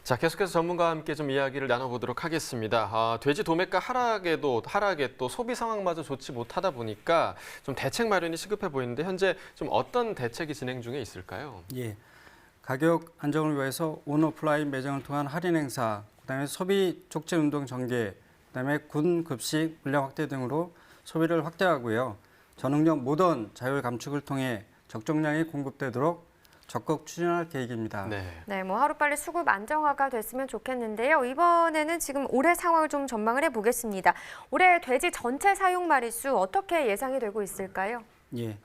자, 계속해서 전문가와 함께 좀 이야기를 나눠보도록 하겠습니다. 돼지 도매가 하락에 또 소비 상황마저 좋지 못하다 보니까 좀 대책 마련이 시급해 보이는데 현재 좀 어떤 대책이 진행 중에 있을까요? 예, 가격 안정을 위해서 온오프라인 매장을 통한 할인 행사, 그다음에 소비 촉진 운동 전개, 그다음에 군 급식 물량 확대 등으로 소비를 확대하고요. 전응력 모던 자율 감축을 통해 적정량이 공급되도록 적극 추진할 계획입니다. 네, 뭐 하루빨리 수급 안정화가 됐으면 좋겠는데요. 이번에는 지금 올해 상황을 좀 전망을 해보겠습니다. 올해 돼지 전체 사육 마리수 어떻게 예상이 되고 있을까요? 예,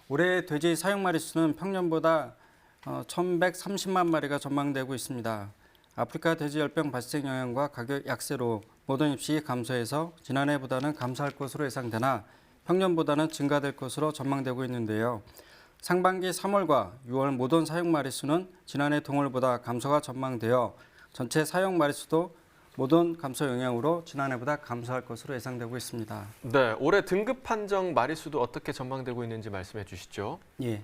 올해 돼지 사육 마리수는 평년보다 1,130만 마리가 전망되고 있습니다. 아프리카 돼지 열병 발생 영향과 가격 약세로 모던 입식이 감소해서 지난해보다는 감소할 것으로 예상되나 평년보다는 증가될 것으로 전망되고 있는데요. 상반기 3월과 6월 모던 사육 마리수는 지난해 동월보다 감소가 전망되어 전체 사육 마리수도 모던 감소 영향으로 지난해보다 감소할 것으로 예상되고 있습니다. 네, 올해 등급 판정 마리수도 어떻게 전망되고 있는지 말씀해 주시죠. 예,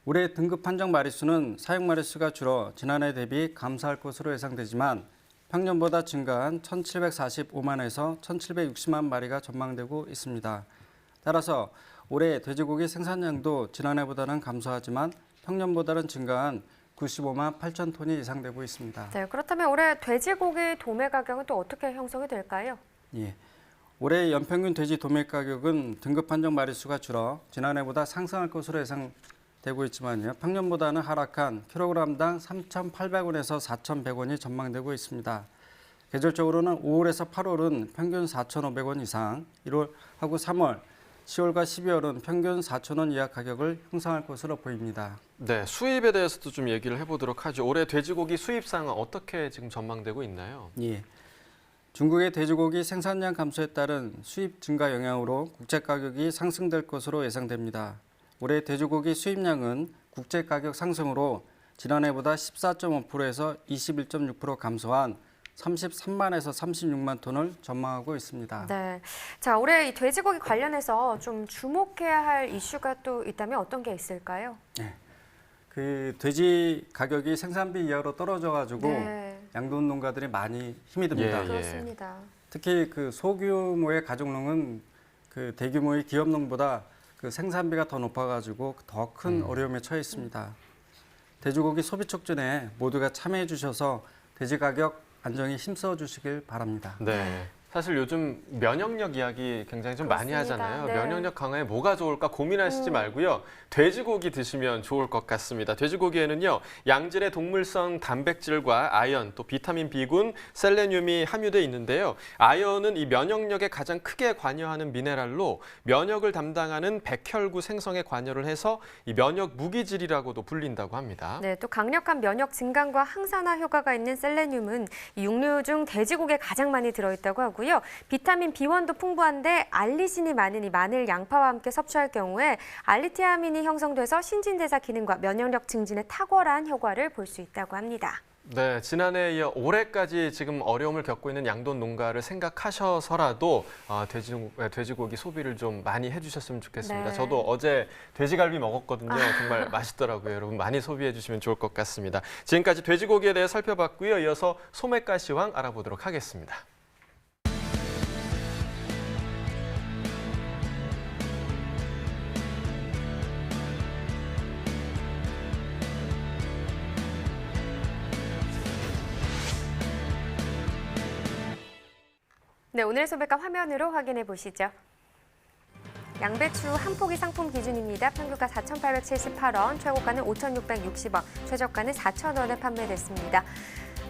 올해 등급 판정 마리수는 사육 마리수가 줄어 지난해 대비 감소할 것으로 예상되지만 평년보다 증가한 1,745만에서 1,760만 마리가 전망되고 있습니다. 따라서 올해 돼지고기 생산량도 지난해보다는 감소하지만 평년보다는 증가한 95만 8천 톤이 예상되고 있습니다. 네, 그렇다면 올해 돼지고기 도매 가격은 또 어떻게 형성이 될까요? 예, 올해 연평균 돼지 도매 가격은 등급 판정 마리수가 줄어 지난해보다 상승할 것으로 예상되고 있지만요. 평년보다는 하락한 킬로그램당 3,800원에서 4,100원이 전망되고 있습니다. 계절적으로는 5월에서 8월은 평균 4,500원 이상, 1월하고 3월 10월과 12월은 평균 4,000원 이하 가격을 형성할 것으로 보입니다. 네, 수입에 대해서도 좀 얘기를 해보도록 하죠. 올해 돼지고기 수입 상황 어떻게 지금 전망되고 있나요? 예. 중국의 돼지고기 생산량 감소에 따른 수입 증가 영향으로 국제 가격이 상승될 것으로 예상됩니다. 올해 돼지고기 수입량은 국제 가격 상승으로 지난해보다 14.5%에서 21.6% 감소한 33만에서 36만 톤을 전망하고 있습니다. 네. 자, 올해 이 돼지고기 관련해서 좀 주목해야 할 이슈가 또 있다면 어떤 게 있을까요? 네. 그 돼지 가격이 생산비 이하로 떨어져가지고 네. 양돈 농가들이 많이 힘이 듭니다. 예. 그렇습니다. 특히 그 소규모의 가족농은 그 대규모의 기업농보다 그 생산비가 더 높아가지고 더 큰 어려움에 처해 있습니다. 돼지고기 소비 촉진에 모두가 참여해 주셔서 돼지 가격 안정에 힘써 주시길 바랍니다. 네. 사실 요즘 면역력 이야기 굉장히 좀 많이 그렇습니다. 하잖아요. 네. 면역력 강화에 뭐가 좋을까 고민하시지 말고요. 돼지고기 드시면 좋을 것 같습니다. 돼지고기에는요, 양질의 동물성 단백질과 아연, 또 비타민 B군, 셀레늄이 함유돼 있는데요. 아연은 이 면역력에 가장 크게 관여하는 미네랄로 면역을 담당하는 백혈구 생성에 관여를 해서 이 면역 무기질이라고도 불린다고 합니다. 네, 또 강력한 면역 증강과 항산화 효과가 있는 셀레늄은 이 육류 중 돼지고기에 가장 많이 들어있다고 하고요. 비타민 B1도 풍부한데 알리신이 많은 이 마늘, 양파와 함께 섭취할 경우에 알리티아민이 형성돼서 신진대사 기능과 면역력 증진에 탁월한 효과를 볼 수 있다고 합니다. 네, 지난해에 이어 올해까지 지금 어려움을 겪고 있는 양돈 농가를 생각하셔서라도 돼지고기 소비를 좀 많이 해주셨으면 좋겠습니다. 네. 저도 어제 돼지갈비 먹었거든요. 정말 맛있더라고요. 여러분 많이 소비해 주시면 좋을 것 같습니다. 지금까지 돼지고기에 대해 살펴봤고요. 이어서 소매가시황 알아보도록 하겠습니다. 네, 오늘의 소비가 화면으로 확인해 보시죠. 양배추 한 포기 상품 기준입니다. 평균가 4,878원, 최고가는 5,660원, 최저가는 4,000원에 판매됐습니다.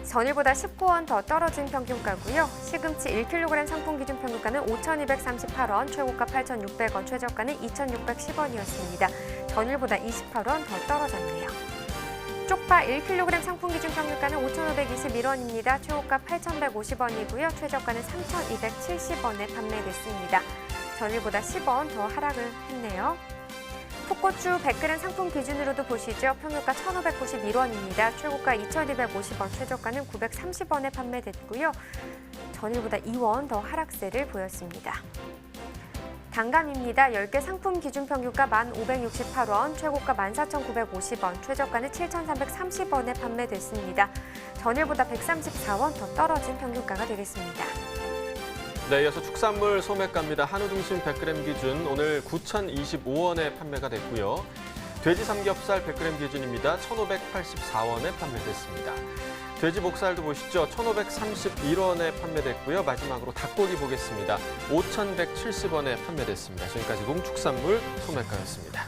전일보다 19원 더 떨어진 평균가고요. 시금치 1kg 상품 기준 평균가는 5,238원, 최고가 8,600원, 최저가는 2,610원이었습니다. 전일보다 28원 더 떨어졌네요. 쪽파 1kg 상품 기준 평균가는 5,521원입니다. 최고가 8,150원이고요. 최저가는 3,270원에 판매됐습니다. 전일보다 10원 더 하락을 했네요. 풋고추 100g 상품 기준으로도 보시죠. 평균가 1,591원입니다. 최고가 2,250원, 최저가는 930원에 판매됐고요. 전일보다 2원 더 하락세를 보였습니다. 단감입니다. 10개 상품 기준 평균가 1,568원, 최고가 14,950원, 최저가는 7,330원에 판매됐습니다. 전일보다 134원 더 떨어진 평균가가 되겠습니다. 네, 이어서 축산물 소매가입니다. 한우 등심 100g 기준 오늘 9,025원에 판매가 됐고요. 돼지 삼겹살 100g 기준입니다. 1,584원에 판매됐습니다. 돼지 목살도 보시죠. 1,531원에 판매됐고요. 마지막으로 닭고기 보겠습니다. 5,170원에 판매됐습니다. 지금까지 농축산물 소매가였습니다.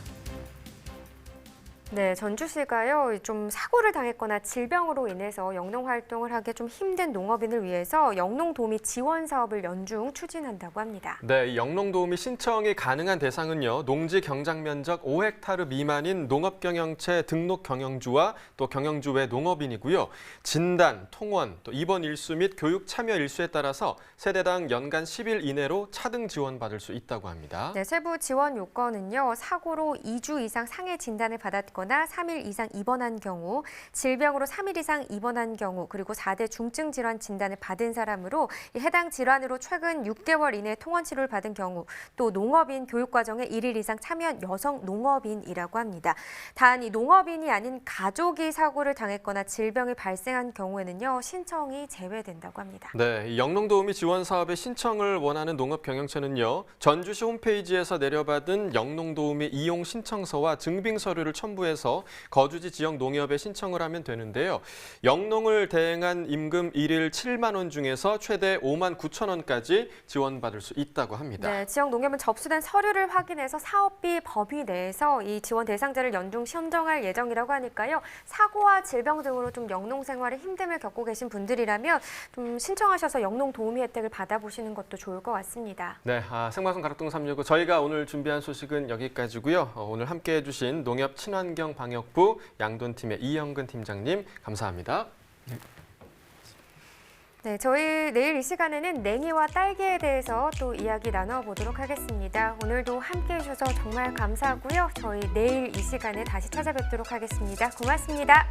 네, 전주시가요, 좀 사고를 당했거나 질병으로 인해서 영농 활동을 하기 좀 힘든 농업인을 위해서 영농 도우미 지원 사업을 연중 추진한다고 합니다. 네, 이 영농 도우미 신청이 가능한 대상은요, 농지 경작 면적 5헥타르 미만인 농업경영체 등록 경영주와 또 경영주 외 농업인이고요. 진단, 통원, 또 입원 일수 및 교육 참여 일수에 따라서 세대당 연간 10일 이내로 차등 지원받을 수 있다고 합니다. 네, 세부 지원 요건은요, 사고로 2주 이상 상해 진단을 받았거나 3일 이상 입원한 경우, 질병으로 3일 이상 입원한 경우, 그리고 4대 중증 질환 진단을 받은 사람으로 해당 질환으로 최근 6개월 이내 통원 치료를 받은 경우, 또 농업인 교육과정에 1일 이상 참여한 여성 농업인이라고 합니다. 단 이 농업인이 아닌 가족이 사고를 당했거나 질병이 발생한 경우에는요, 신청이 제외된다고 합니다. 네, 이 영농도우미 지원 사업에 신청을 원하는 농업경영체는요, 전주시 홈페이지에서 내려받은 영농도우미 이용 신청서와 증빙 서류를 첨부해 통해서 거주지 지역 농협에 신청을 하면 되는데요. 영농을 대행한 임금 1일 7만 원 중에서 최대 5만 9천 원까지 지원받을 수 있다고 합니다. 네, 지역 농협은 접수된 서류를 확인해서 사업비 범위 내에서 이 지원 대상자를 연중 선정할 예정이라고 하니까요. 사고와 질병 등으로 좀 영농 생활에 힘듦을 겪고 계신 분들이라면 좀 신청하셔서 영농 도우미 혜택을 받아보시는 것도 좋을 것 같습니다. 네, 생방송 가락동 365 저희가 오늘 준비한 소식은 여기까지고요. 오늘 함께해 주신 농협 친환경 방역부 양돈팀의 이영근 팀장님 감사합니다. 네, 저희 내일 이 시간에는 냉이와 딸기에 대해서 또 이야기 나눠보도록 하겠습니다. 오늘도 함께해 주셔서 정말 감사하고요. 저희 내일 이 시간에 다시 찾아뵙도록 하겠습니다. 고맙습니다.